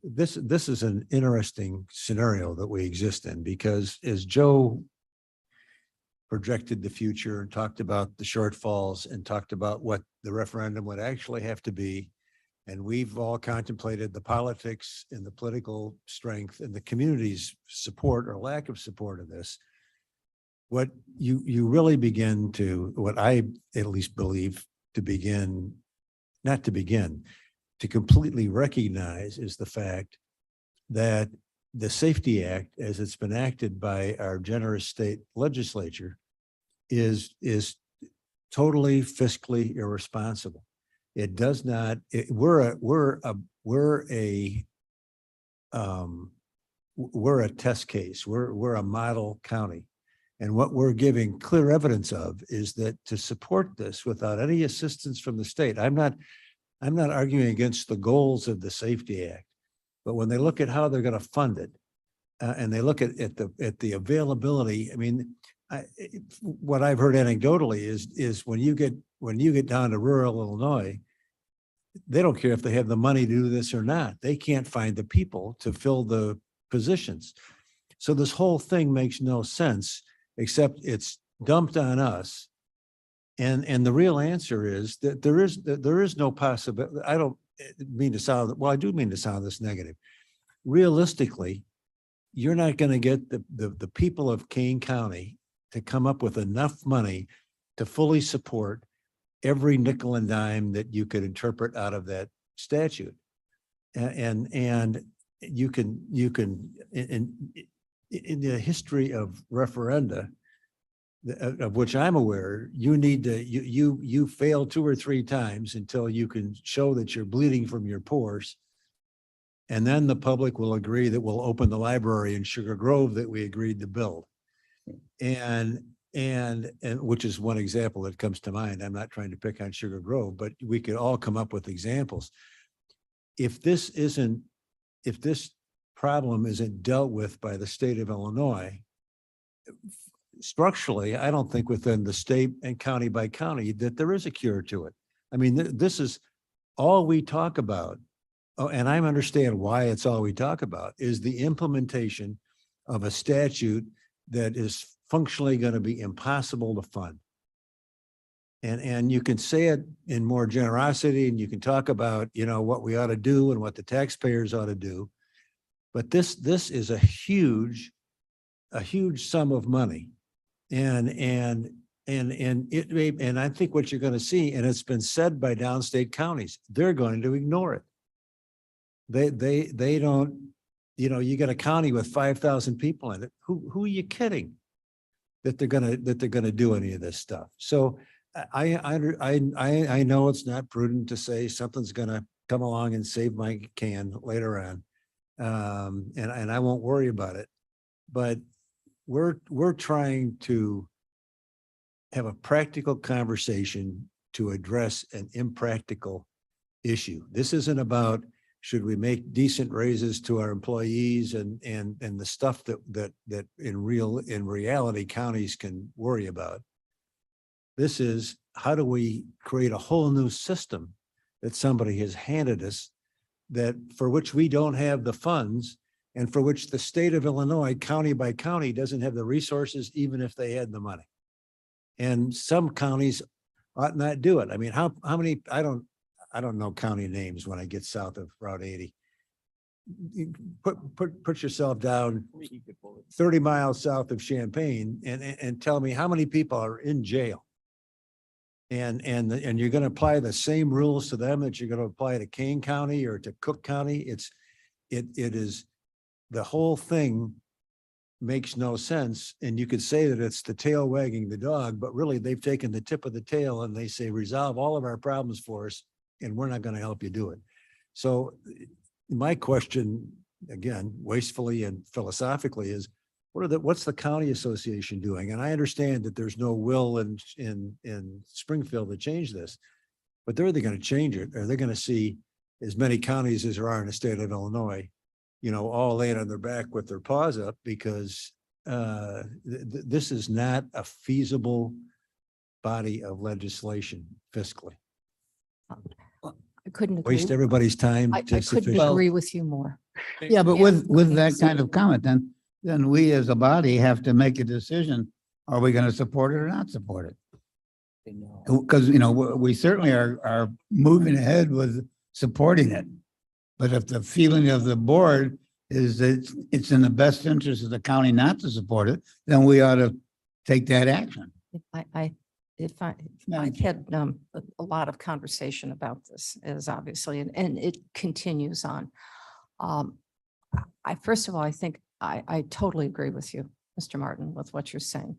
This is an interesting scenario that we exist in because as Joe projected the future and talked about the shortfalls and talked about what the referendum would actually have to be, and we've all contemplated the politics and the political strength and the community's support or lack of support of this. What you really begin to, what I at least believe to begin, not to begin, to completely recognize is the fact that the Safety Act, as it's been acted by our generous state legislature, is totally fiscally irresponsible. It does not, we're a test case. We're a model county. And what we're giving clear evidence of is that to support this without any assistance from the state, I'm not arguing against the goals of the Safety Act, but when they look at how they're going to fund it, and they look at the availability, I mean, what I've heard anecdotally is when you get down to rural Illinois, they don't care if they have the money to do this or not. They can't find the people to fill the positions. So this whole thing makes no sense, except it's dumped on us. And the real answer is that there is no possibility. I don't mean to sound, well, I do mean to sound this negative. Realistically, you're not going to get the people of Kane County to come up with enough money to fully support every nickel and dime that you could interpret out of that statute. And you can in the history of referenda, of which I'm aware, you need to, you fail 2 or 3 times until you can show that you're bleeding from your pores. And then the public will agree that we'll open the library in Sugar Grove that we agreed to build. And which is one example that comes to mind. I'm not trying to pick on Sugar Grove, but we could all come up with examples. If this problem isn't dealt with by the state of Illinois, structurally, I don't think within the state and county by county that there is a cure to it. I mean, this is all we talk about. Oh, and I understand why it's all we talk about is the implementation of a statute that is functionally going to be impossible to fund. And you can say it in more generosity, and you can talk about, you know, what we ought to do and what the taxpayers ought to do. But this is a huge sum of money. And I think what you're going to see, and it's been said by downstate counties, they're going to ignore it. They don't, you know, you got a county with 5,000 people in it. Who are you kidding that they're gonna do any of this stuff? So I know it's not prudent to say something's gonna come along and save my can later on. And I won't worry about it, but we're trying to have a practical conversation to address an impractical issue. This isn't about should we make decent raises to our employees and the stuff that in reality counties can worry about. This is how do we create a whole new system that somebody has handed us that for which we don't have the funds and for which the state of Illinois, county by county, doesn't have the resources, even if they had the money. And some counties ought not do it. I mean, how many, I don't know county names when I get south of Route 80. Put yourself down 30 miles south of Champaign and tell me how many people are in jail. And you're going to apply the same rules to them that you're going to apply to Kane County or to Cook County. It is, the whole thing makes no sense. And you could say that it's the tail wagging the dog, but really they've taken the tip of the tail and they say, resolve all of our problems for us, and we're not going to help you do it. So my question, again, wastefully and philosophically, is what's the county association doing? And I understand that there's no will in Springfield to change this, but they're either going to change it or they're going to see as many counties as there are in the state of Illinois, you know, all laying on their back with their paws up because this is not a feasible body of legislation fiscally. I couldn't agree. Waste everybody's time. I couldn't agree with you more. Yeah, but with that kind of comment, then we as a body have to make a decision. Are we going to support it or not support it? Because, you know, we certainly are moving ahead with supporting it. But if the feeling of the board is that it's in the best interest of the county not to support it, then we ought to take that action. I've had a lot of conversation about this, as obviously, and it continues on. First of all, I think I totally agree with you, Mr. Martin, with what you're saying.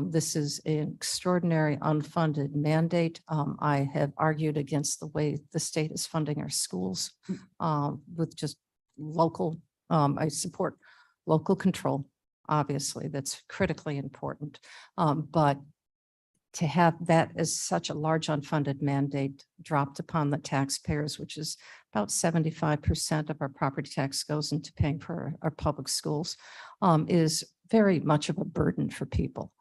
This is an extraordinary unfunded mandate. I have argued against the way the state is funding our schools with just local. I support local control. Obviously, that's critically important. But to have that as such a large unfunded mandate dropped upon the taxpayers, which is about 75% of our property tax goes into paying for our public schools, is very much of a burden for people.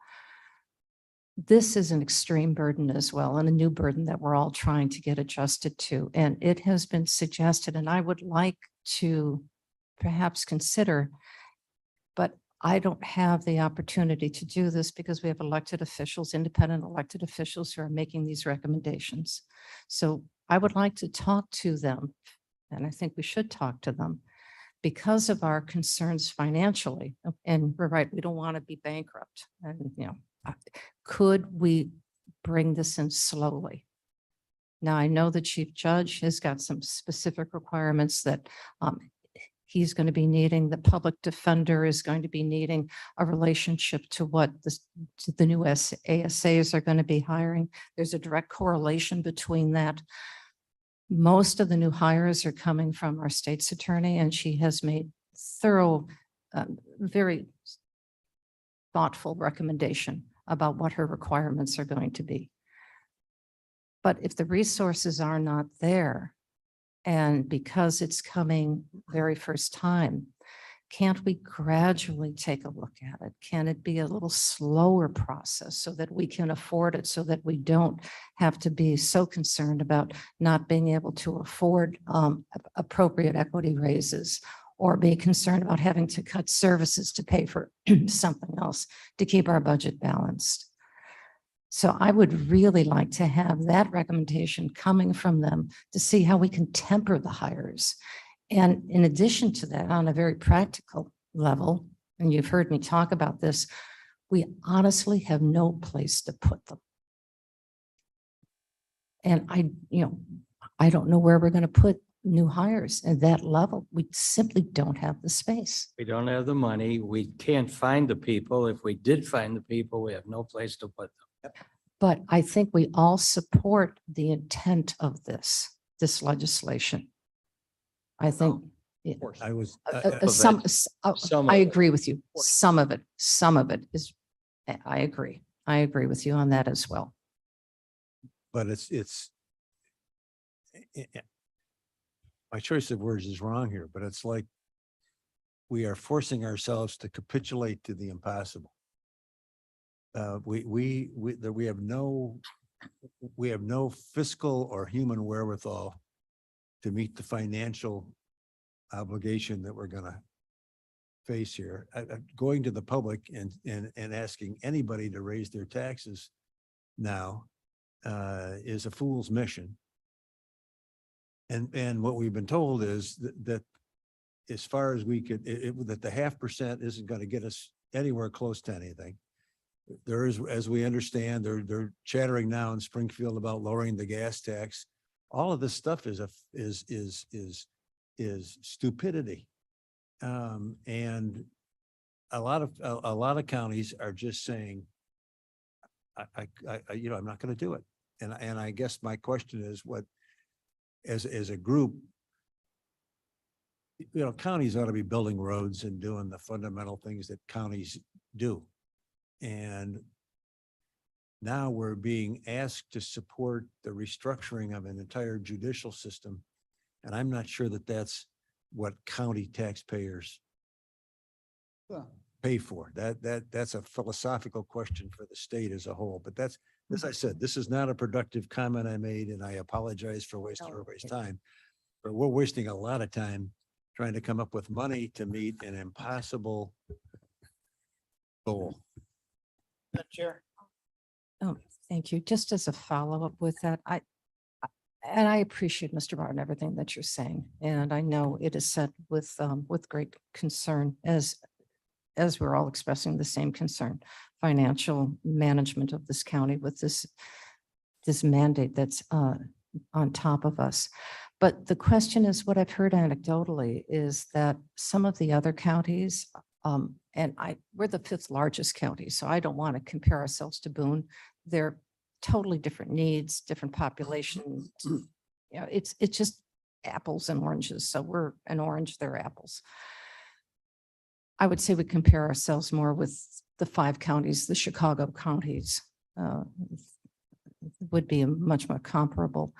This is an extreme burden as well, and a new burden that we're all trying to get adjusted to. And it has been suggested, and I would like to perhaps consider, but I don't have the opportunity to do this because we have elected officials, independent elected officials who are making these recommendations. So I would like to talk to them, and I think we should talk to them because of our concerns financially. And we're right, we don't want to be bankrupt. And, you know, could we bring this in slowly? Now, I know the chief judge has got some specific requirements that he's going to be needing, the public defender is going to be needing a relationship to what to the new ASAs are going to be hiring. There's a direct correlation between that. Most of the new hires are coming from our state's attorney, and she has made thorough, very thoughtful recommendation about what her requirements are going to be. But if the resources are not there, and because it's coming very first time, can't we gradually take a look at it? Can it be a little slower process so that we can afford it, so that we don't have to be so concerned about not being able to afford appropriate equity raises, or be concerned about having to cut services to pay for something else to keep our budget balanced? So I would really like to have that recommendation coming from them to see how we can temper the hires. And in addition to that, on a very practical level, and you've heard me talk about this, we honestly have no place to put them. And I don't know where we're going to put new hires at that level. We simply don't have the space. We don't have the money. We can't find the people. If we did find the people, we have no place to put them. But I think we all support the intent of this legislation. I think I was, I agree with you. Some of it is, I agree. I agree with you on that as well. but my choice of words is wrong here, but it's like we are forcing ourselves to capitulate to the impossible. We have no fiscal or human wherewithal to meet the financial obligation that we're gonna face here. Going to the public and asking anybody to raise their taxes now is a fool's mission. And what we've been told is that as far as we could, that the 0.5% isn't going to get us anywhere close to anything. There is, as we understand, they're chattering now in Springfield about lowering the gas tax. All of this stuff is stupidity. And a lot of counties are just saying, I'm not going to do it. And I guess my question is, what, as a group, counties ought to be building roads and doing the fundamental things that counties do. And now we're being asked to support the restructuring of an entire judicial system. And I'm not sure that that's what county taxpayers pay for. That's a philosophical question for the state as a whole. But that's, as I said, this is not a productive comment I made, and I apologize for wasting everybody's time. But we're wasting a lot of time trying to come up with money to meet an impossible goal. Chair. Oh, thank you. Just as a follow-up with that, I appreciate, Mr. Martin, everything that you're saying. And I know it is said with great concern, as we're all expressing the same concern, financial management of this county with this mandate that's on top of us. But the question is, what I've heard anecdotally is that some of the other counties, we're the 5th largest county, so I don't want to compare ourselves to Boone. They're totally different needs, different population. It's just apples and oranges. So we're an orange, they're apples. I would say we compare ourselves more with the 5 counties, the Chicago counties would be much more comparable.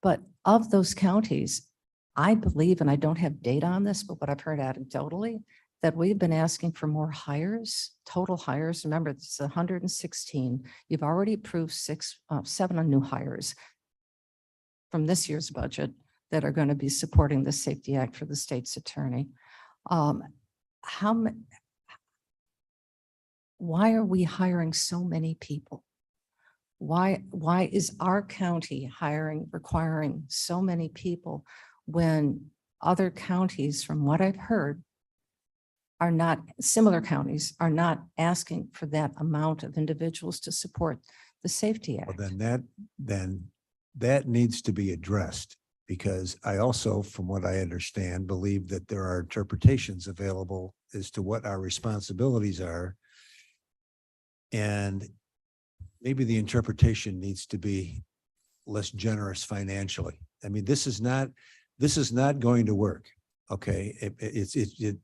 But of those counties, I believe, and I don't have data on this, but what I've heard anecdotally, that we've been asking for more hires, total hires. Remember, it's 116. You've already approved 7 new hires from this year's budget that are going to be supporting the Safety Act for the state's attorney. Why are we hiring so many people? Why is our county requiring so many people when other counties, from what I've heard, similar counties are not asking for that amount of individuals to support the Safety Act? Well, then that needs to be addressed. Because I also, from what I understand, believe that there are interpretations available as to what our responsibilities are. And maybe the interpretation needs to be less generous financially. I mean, this is not going to work. Okay, it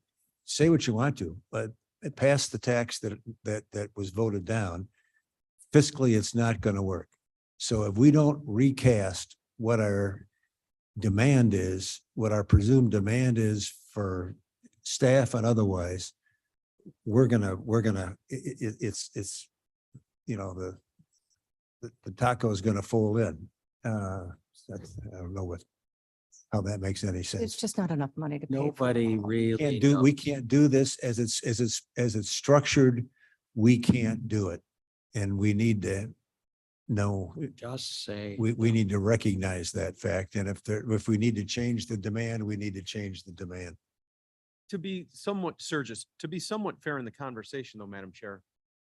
say what you want to, but it passed the tax that was voted down. Fiscally, it's not going to work. So if we don't recast what our demand is, what our presumed demand is for staff and otherwise, it's, you know, the taco is going to fall in. I don't know how that makes any It's sense. just not enough money to pay. for Nobody it all. really. We can't do this as it's structured. We can't do it. And we need to know, Just say. we need to recognize that fact. And if we need to change the demand, we need to change the demand. To be somewhat, Surges, to be somewhat fair in the conversation though, Madam Chair,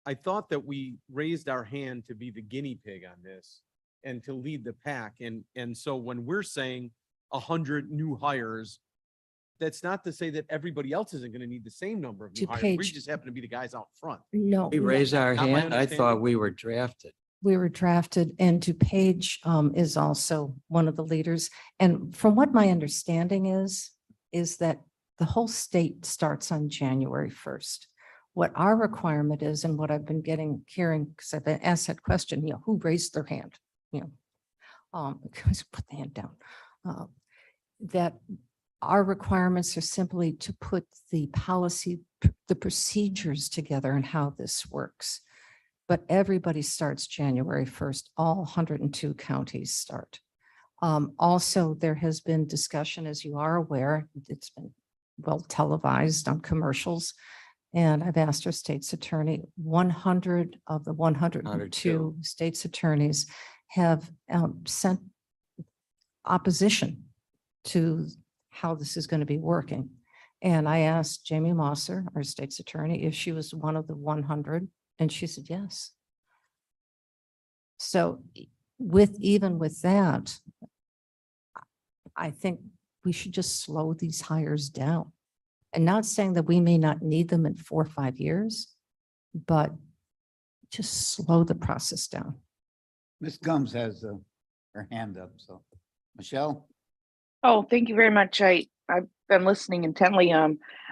I thought that we raised our hand to be the guinea pig on this and to lead the pack. And so when we're saying 100 new hires, that's not to say that everybody else isn't going to need the same number of new To hires. We page- just happen to be the guys out front. No. We raised our Not my hand. I thought understanding. we were drafted. We were drafted, and DuPage is also one of the leaders. And from what my understanding is that the whole state starts on January 1st. What our requirement is, and what I've been hearing, because I've been asked that question, you know, who raised their hand? You know, put the hand down. That our requirements are simply to put the policy, the procedures together and how this works. But everybody starts January 1st. All 102 counties start. Also, there has been discussion, as you are aware, it's been well televised on commercials. And I've asked our state's attorney, 100 of the 102 state's attorneys have sent opposition to how this is going to be working. And I asked Jamie Mosser, our state's attorney, if she was one of the 100, and she said yes. So even with that, I think we should just slow these hires down. And not saying that we may not need them in 4 or 5 years, but just slow the process down. Ms. Gums has her hand up, so. Michelle? Oh, thank you very much. I've been listening intently.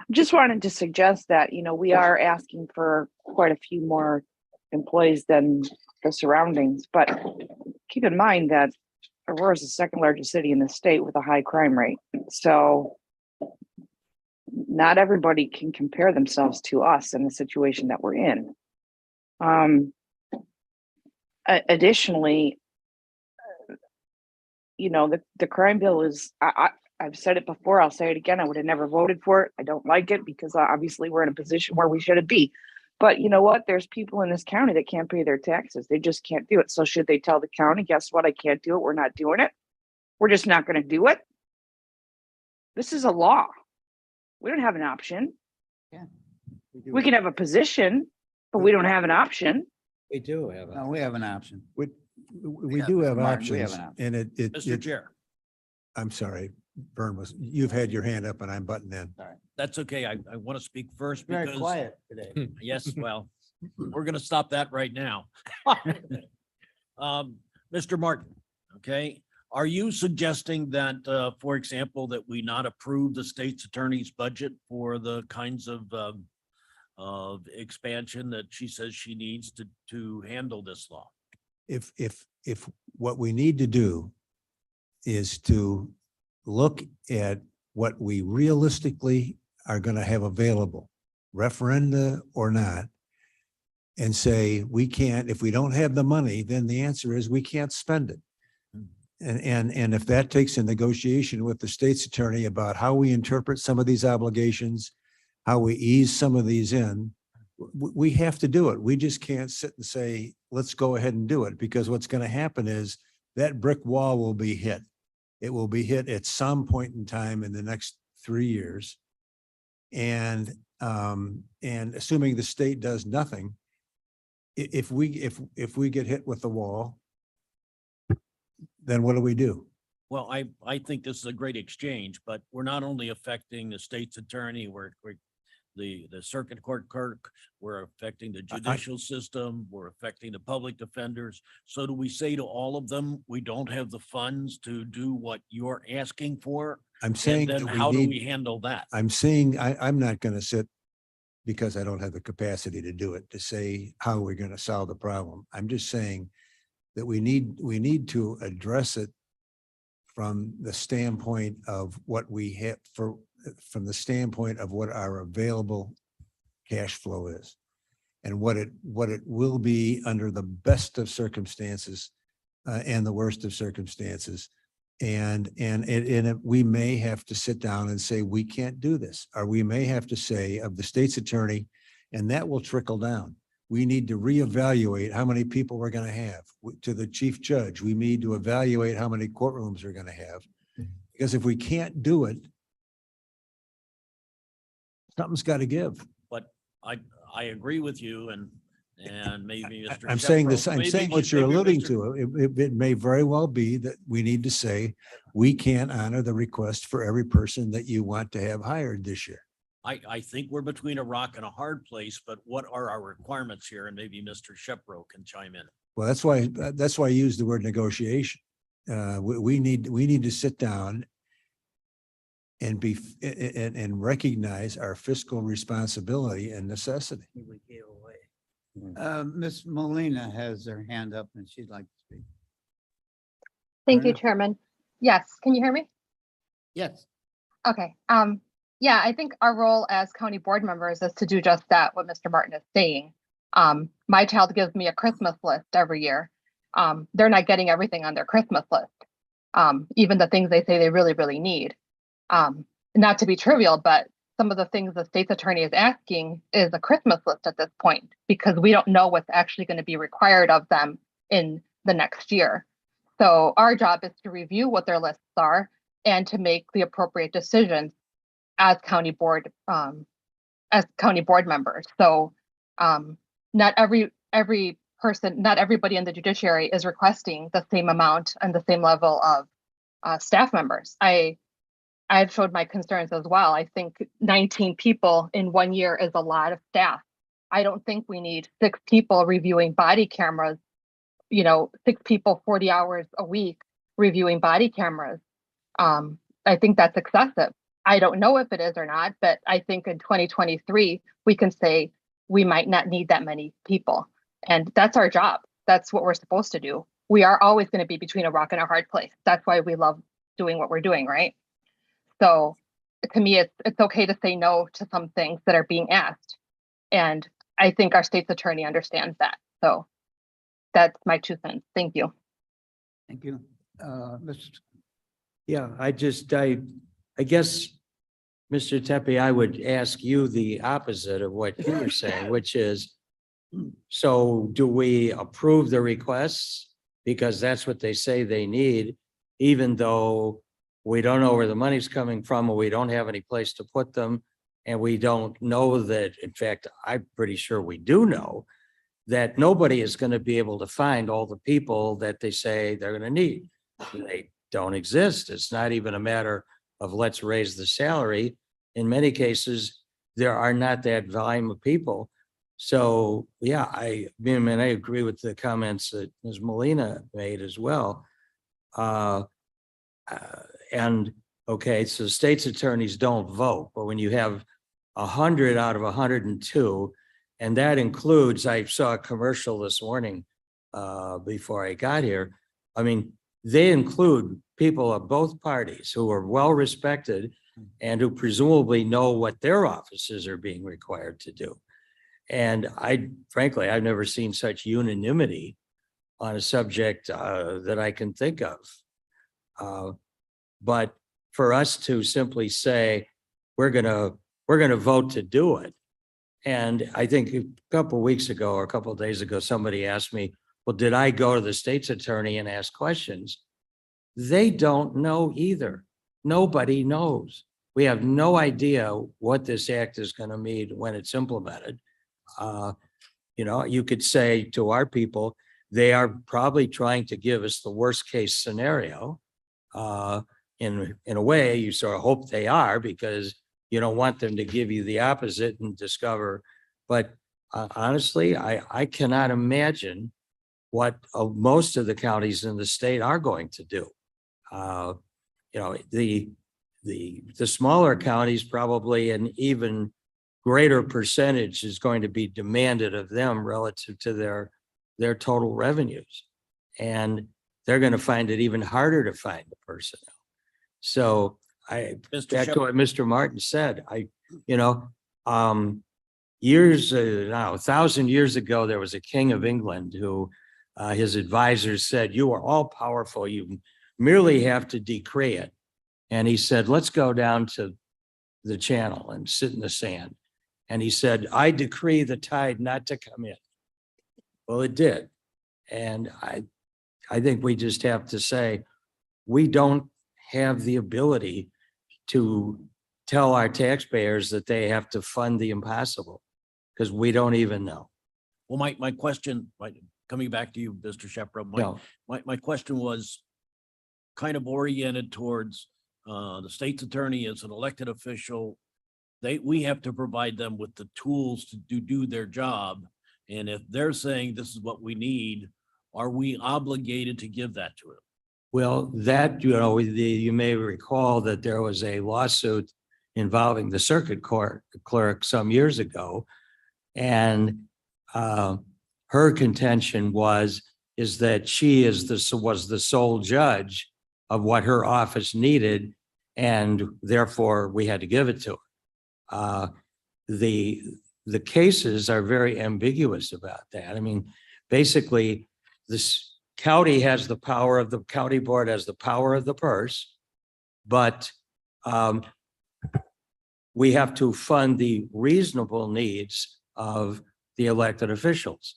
Just wanted to suggest that, you know, we are asking for quite a few more employees than the surroundings, but keep in mind that Aurora is the second largest city in the state with a high crime rate. So not everybody can compare themselves to us in the situation that we're in. Additionally, you know, the crime bill is, I've said it before, I'll say it again, I would have never voted for it. I don't like it because obviously we're in a position where we shouldn't be. But you know what? There's people in this county that can't pay their taxes. They just can't do it. So should they tell the county, guess what? I can't do it. We're not doing it. We're just not going to do it. This is a law. We don't have an option. Yeah. We can have a position, but we don't have an option. We do have. No, we have an option. We do have Martin, we have options, an option. and Mr. Chair, I'm sorry, Vern you've had your hand up and I'm butting in. that's okay. I want to speak first Very because, quiet today. yes, well, we're going to stop that right now. Mr. Martin, okay, are you suggesting that, for example, that we not approve the state's attorney's budget for the kinds of expansion that she says she needs to handle this law? If what we need to do is to look at what we realistically are going to have available, referenda or not, and say, we can't, if we don't have the money, then the answer is we can't spend it. And if that takes a negotiation with the state's attorney about how we interpret some of these obligations, how we ease some of these in, we have to do it. We just can't sit and say, let's go ahead and do it, because what's going to happen is that brick wall will be hit. It will be hit at some point in time in the next 3 years. And assuming the state does nothing, if we get hit with the wall, then what do? Well, I think this is a great exchange, but we're not only affecting the state's attorney, we're the circuit court clerk, we're affecting the judicial system, we're affecting the public defenders. So do we say to all of them, we don't have the funds to do what you're asking for? I'm saying And then that how do we we need, handle that? I'm saying, I'm not going to sit because I don't have the capacity to do it, to say how we're going to solve the problem. I'm just saying that we need to address it from the standpoint of what we have from the standpoint of what our available cash flow is and what it will be under the best of circumstances and the worst of circumstances. And we may have to sit down and say, we can't do this, or we may have to say of the state's attorney, and that will trickle down. We need to reevaluate how many people we're going to have. To the chief judge, we need to evaluate how many courtrooms we're going to have. Because if we can't do it, something's got to give. But I agree with you and maybe Mr. I'm saying this, Shepro- I'm maybe saying what you're maybe alluding Mr. to. It may very well be that we need to say, we can't honor the request for every person that you want to have hired this year. I think we're between a rock and a hard place, but what are our requirements here? And maybe Mr. Shepro can chime in. Well, that's why I use the word negotiation. We need to sit down and recognize our fiscal responsibility and necessity. Ms. Molina has her hand up and she'd like to speak. Thank you, Miranda? Chairman. Yes, can you hear me? Yes. Okay. Yeah, I think our role as county board members is to do just that, what Mr. Martin is saying. My child gives me a Christmas list every year. They're not getting everything on their Christmas list, even the things they say they really, really need. Not to be trivial, but some of the things the state's attorney is asking is a Christmas list at this point, because we don't know what's actually going to be required of them in the next year. So our job is to review what their lists are and to make the appropriate decisions as county board members. So not every person, not everybody in the judiciary is requesting the same amount and the same level of staff members. I've showed my concerns as well. I think 19 people in 1 year is a lot of staff. I don't think we need 6 people reviewing body cameras, 6 people 40 hours a week reviewing body cameras. I think that's excessive. I don't know if it is or not, but I think in 2023, we can say we might not need that many people. And that's our job. That's what we're supposed to do. We are always going to be between a rock and a hard place. That's why we love doing what we're doing, right? So to me, it's okay to say no to some things that are being asked. And I think our state's attorney understands that. So that's my 2 cents. Thank you. Thank you. Mr. Yeah, I guess, Mr. Tepe, I would ask you the opposite of what you're saying, which is, so do we approve the requests? Because that's what they say they need, even though we don't know where the money's coming from, or we don't have any place to put them. And we don't know that, in fact, I'm pretty sure we do know that nobody is going to be able to find all the people that they say they're going to need. They don't exist. It's not even a matter of let's raise the salary. In many cases, there are not that volume of people. So yeah, I agree with the comments that Ms. Molina made as well. And okay, so state's attorneys don't vote, but when you have 100 out of 102, and that includes, I saw a commercial this morning before I got here. I mean, they include people of both parties who are well respected and who presumably know what their offices are being required to do. And frankly, I've never seen such unanimity on a subject that I can think of. But for us to simply say, we're gonna vote to do it. And I think a couple of weeks ago or a couple of days ago, somebody asked me, well, did I go to the state's attorney and ask questions? They don't know either. Nobody knows. We have no idea what this act is going to mean when it's implemented. You could say to our people, they are probably trying to give us the worst case scenario. In a way, you sort of hope they are because you don't want them to give you the opposite and discover. But honestly, I cannot imagine what most of the counties in the state are going to do. You know, the smaller counties, probably an even greater percentage is going to be demanded of them relative to their total revenues. And they're going to find it even harder to find the personnel. So back to what Mr. Martin said, years now, 1,000 years ago, there was a king of England who his advisors said, "You are all powerful. You merely have to decree it." And he said, "Let's go down to the channel and sit in the sand." And he said, "I decree the tide not to come in." Well, it did. And I think we just have to say, we don't have the ability to tell our taxpayers that they have to fund the impossible because we don't even know. Well, my question, coming back to you, Mr. Shepro, my question was kind of oriented towards the state's attorney as an elected official. We have to provide them with the tools to do their job. And if they're saying this is what we need, are we obligated to give that to them? Well, that, you may recall that there was a lawsuit involving the circuit court clerk some years ago. And her contention is that she was the sole judge of what her office needed, and therefore we had to give it to her. The cases are very ambiguous about that. I mean, basically, this county has the power the county board has the power of the purse, but we have to fund the reasonable needs of the elected officials.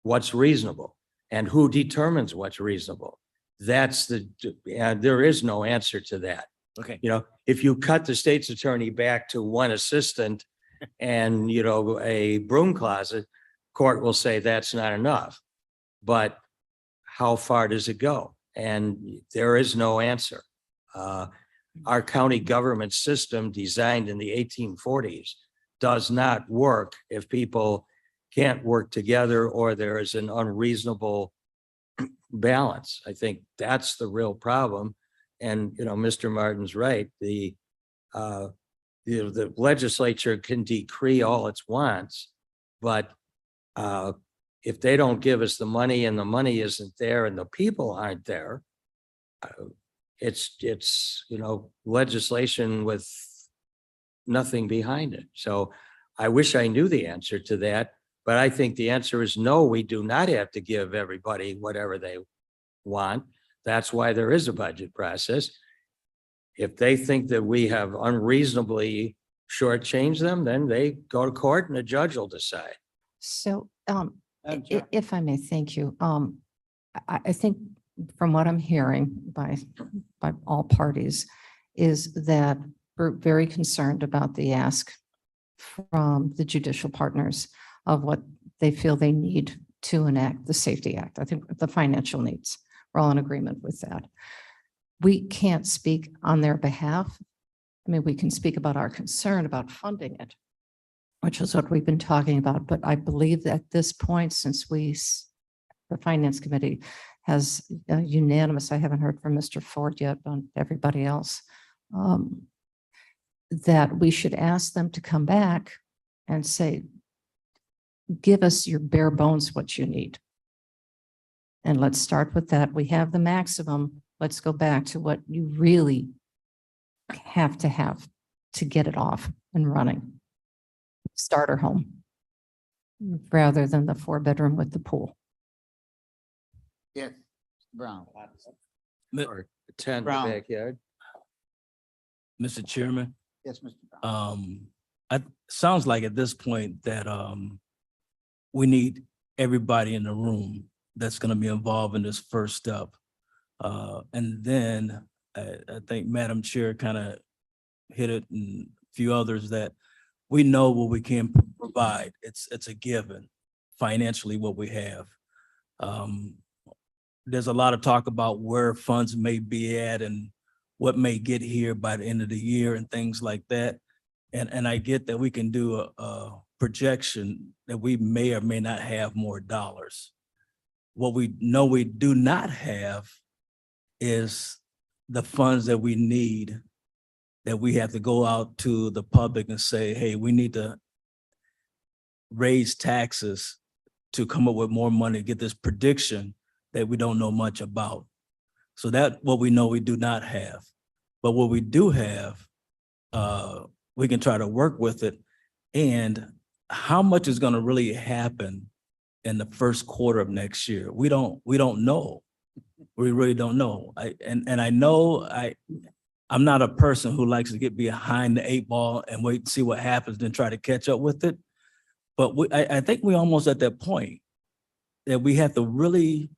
What's reasonable and who determines what's reasonable? There is no answer to that. Okay. If you cut the state's attorney back to one assistant and, a broom closet, court will say that's not enough. But how far does it go? And there is no answer. Our county government system designed in the 1840s does not work if people can't work together or there is an unreasonable balance. I think that's the real problem. And, Mr. Martin's right. The legislature can decree all it wants, but if they don't give us the money and the money isn't there and the people aren't there, it's legislation with nothing behind it. So I wish I knew the answer to that, but I think the answer is no, we do not have to give everybody whatever they want. That's why there is a budget process. If they think that we have unreasonably shortchanged them, then they go to court and a judge will decide. So if I may, thank you. I think from what I'm hearing by all parties is that we're very concerned about the ask from the judicial partners of what they feel they need to enact the Safety Act. I think the financial needs, we're all in agreement with that. We can't speak on their behalf. I mean, we can speak about our concern about funding it, which is what we've been talking about. But I believe that at this point, since the Finance Committee has unanimous, I haven't heard from Mr. Ford yet on everybody else, that we should ask them to come back and say, give us your bare bones, what you need. And let's start with that. We have the maximum. Let's go back to what you really have to get it off and running. Starter home rather than the 4-bedroom with the pool. Yes, Brown. Or 10 Brown. backyard. Mr. Chairman, Yes, Mr. Brown. it sounds like at this point that we need everybody in the room that's going to be involved in this first step. And then I think Madam Chair kind of hit it and a few others that we know what we can provide. It's a given financially what we have. there's a lot of talk about where funds may be at and what may get here by the end of the year and things like that. And I get that we can do a projection that we may or may not have more dollars. What we know we do not have is the funds that we need, that we have to go out to the public and say, hey, we need to raise taxes to come up with more money, get this prediction that we don't know much about. So that what we know we do not have. But what we do have, we can try to work with it. And how much is going to really happen in the first quarter of next year? We don't know. We really don't know. I know I'm not a person who likes to get behind the 8 ball and wait and see what happens, then try to catch up with it. But I think we're almost at that point that we have to really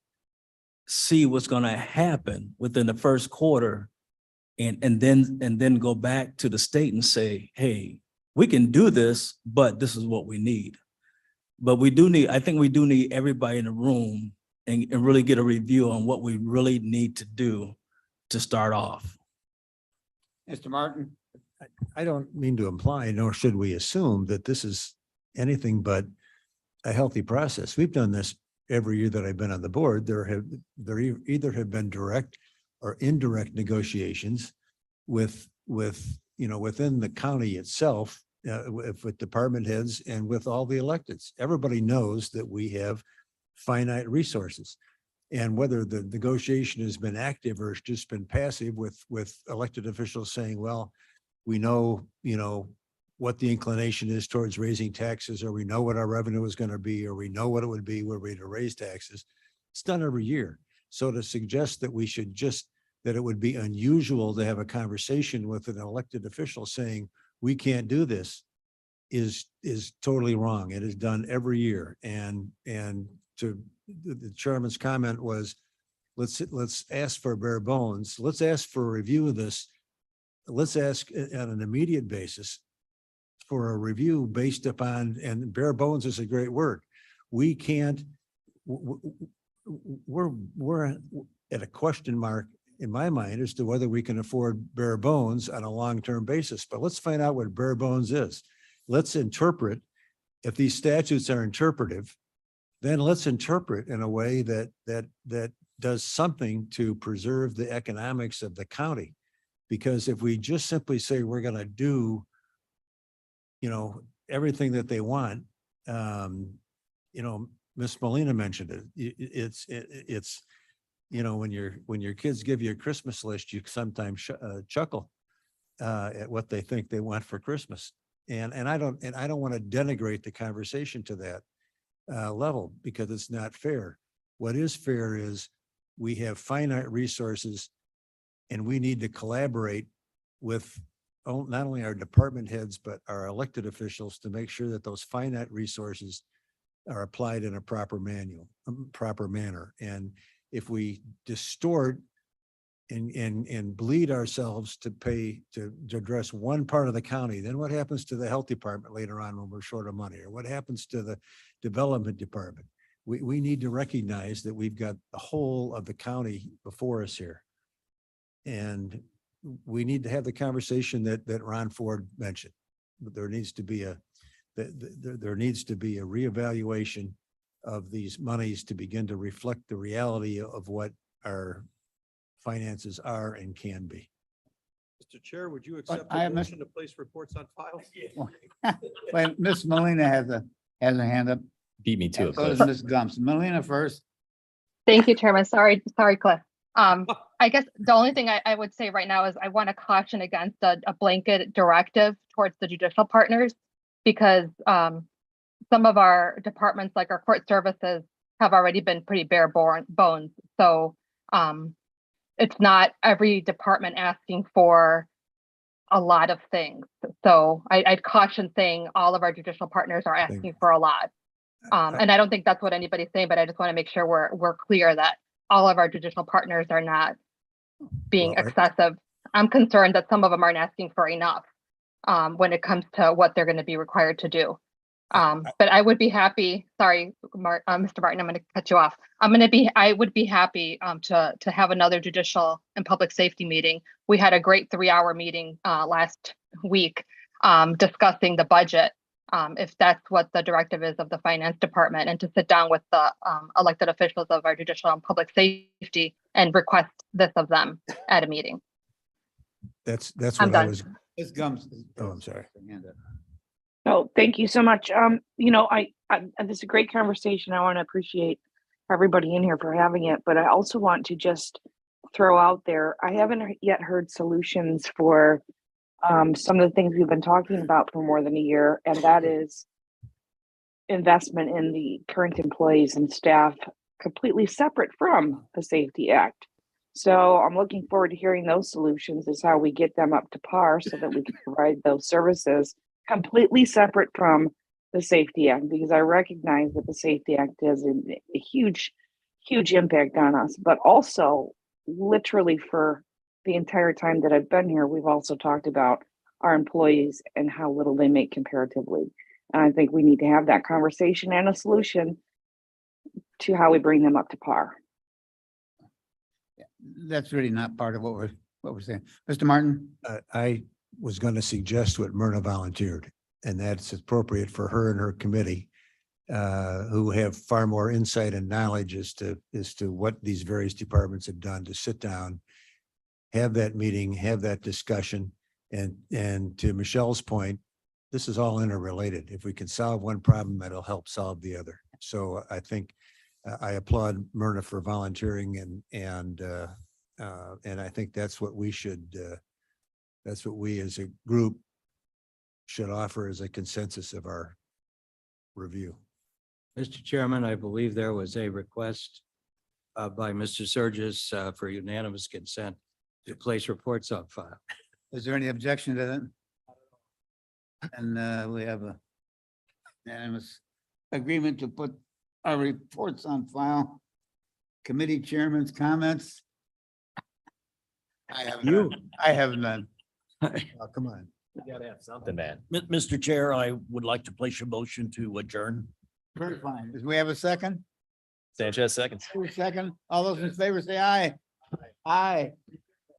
see what's going to happen within the first quarter, and then go back to the state and say, hey, we can do this, but this is what we need. But I think we do need everybody in the room and really get a review on what we really need to do to start off. Mr. Martin? I don't mean to imply, nor should we assume that this is anything but a healthy process. We've done this every year that I've been on the board. There either have been direct or indirect negotiations with within the county itself, with department heads and with all the electeds. Everybody knows that we have finite resources. And whether the negotiation has been active or it's just been passive with elected officials saying, well, we know, what the inclination is towards raising taxes, or we know what our revenue is going to be, or we know what it would be were we to raise taxes. It's done every year. So to suggest that that it would be unusual to have a conversation with an elected official saying, we can't do this is totally wrong. It is done every year. And to the chairman's comment was, let's ask for bare bones. Let's ask for a review of this. Let's ask on an immediate basis for a review based upon, and bare bones is a great word. We can't, we're at a question mark in my mind as to whether we can afford bare bones on a long-term basis, but let's find out what bare bones is. Let's interpret, if these statutes are interpretive, then let's interpret in a way that does something to preserve the economics of the county. Because if we just simply say we're going to do, everything that they want, Miss Molina mentioned it. It's when your kids give you a Christmas list, you sometimes chuckle at what they think they want for Christmas. And I don't want to denigrate the conversation to that level, because it's not fair. What is fair is we have finite resources, and we need to collaborate with not only our department heads, but our elected officials to make sure that those finite resources are applied in a proper manner. And if we distort and bleed ourselves to address one part of the county, then what happens to the health department later on when we're short of money? Or what happens to the development department? We need to recognize that we've got the whole of the county before us here. And we need to have the conversation that Ron Ford mentioned. There needs to be a reevaluation of these monies to begin to reflect the reality of what our finances are and can be. Mr. Chair, would you accept I the have motion to place reports on file? Wait, Miss Molina has a hand up. Beat me to it, So does Cliff. Miss Gumps. Melina first. Thank you, Chairman. Sorry, Cliff. I guess the only thing I would say right now is I want to caution against a blanket directive towards the judicial partners, because some of our departments, like our court services, have already been pretty bare bones. So it's not every department asking for a lot of things. So I'd caution saying all of our judicial partners are asking for a lot. And I don't think that's what anybody's saying, but I just want to make sure we're clear that all of our judicial partners are not being excessive. I'm concerned that some of them aren't asking for enough when it comes to what they're going to be required to do. But I would be happy, sorry, Mr. Martin, I'm going to cut you off. I would be happy to have another judicial and public safety meeting. We had a great 3-hour meeting last week discussing the budget. If that's what the directive is of the finance department, and to sit down with the elected officials of our judicial and public safety and request this of them at a meeting. That's I'm what I done. was, Ms. Gums. oh, I'm sorry. Oh, thank you so much. This is a great conversation. I want to appreciate everybody in here for having it, but I also want to just throw out there, I haven't yet heard solutions for some of the things we've been talking about for more than a year, and that is investment in the current employees and staff completely separate from the Safety Act. So I'm looking forward to hearing those solutions, is how we get them up to par so that we can provide those services completely separate from the Safety Act, because I recognize that the Safety Act has a huge impact on us, but also literally for the entire time that I've been here, we've also talked about our employees and how little they make comparatively. And I think we need to have that conversation and a solution to how we bring them up to par. That's really not part of what we're saying. Mr. Martin? I was going to suggest what Myrna volunteered, and that's appropriate for her and her committee, who have far more insight and knowledge as to what these various departments have done, to sit down, have that meeting, have that discussion. And to Michelle's point, this is all interrelated. If we can solve one problem, it'll help solve the other. So I think I applaud Myrna for volunteering, and I think that's what we should, that's what we as a group should offer as a consensus of our review. Mr. Chairman, I believe there was a request by Mr. Surges for unanimous consent to place reports on file. Is there any objection to that? And we have a unanimous agreement to put our reports on file. Committee chairman's comments? I have none. I have none. Oh, come on. You gotta have something, man. Mr. Chair, I would like to place a motion to adjourn. Very fine. Do we have a second? Sanchez seconds. Second. All those in favor say aye. Aye.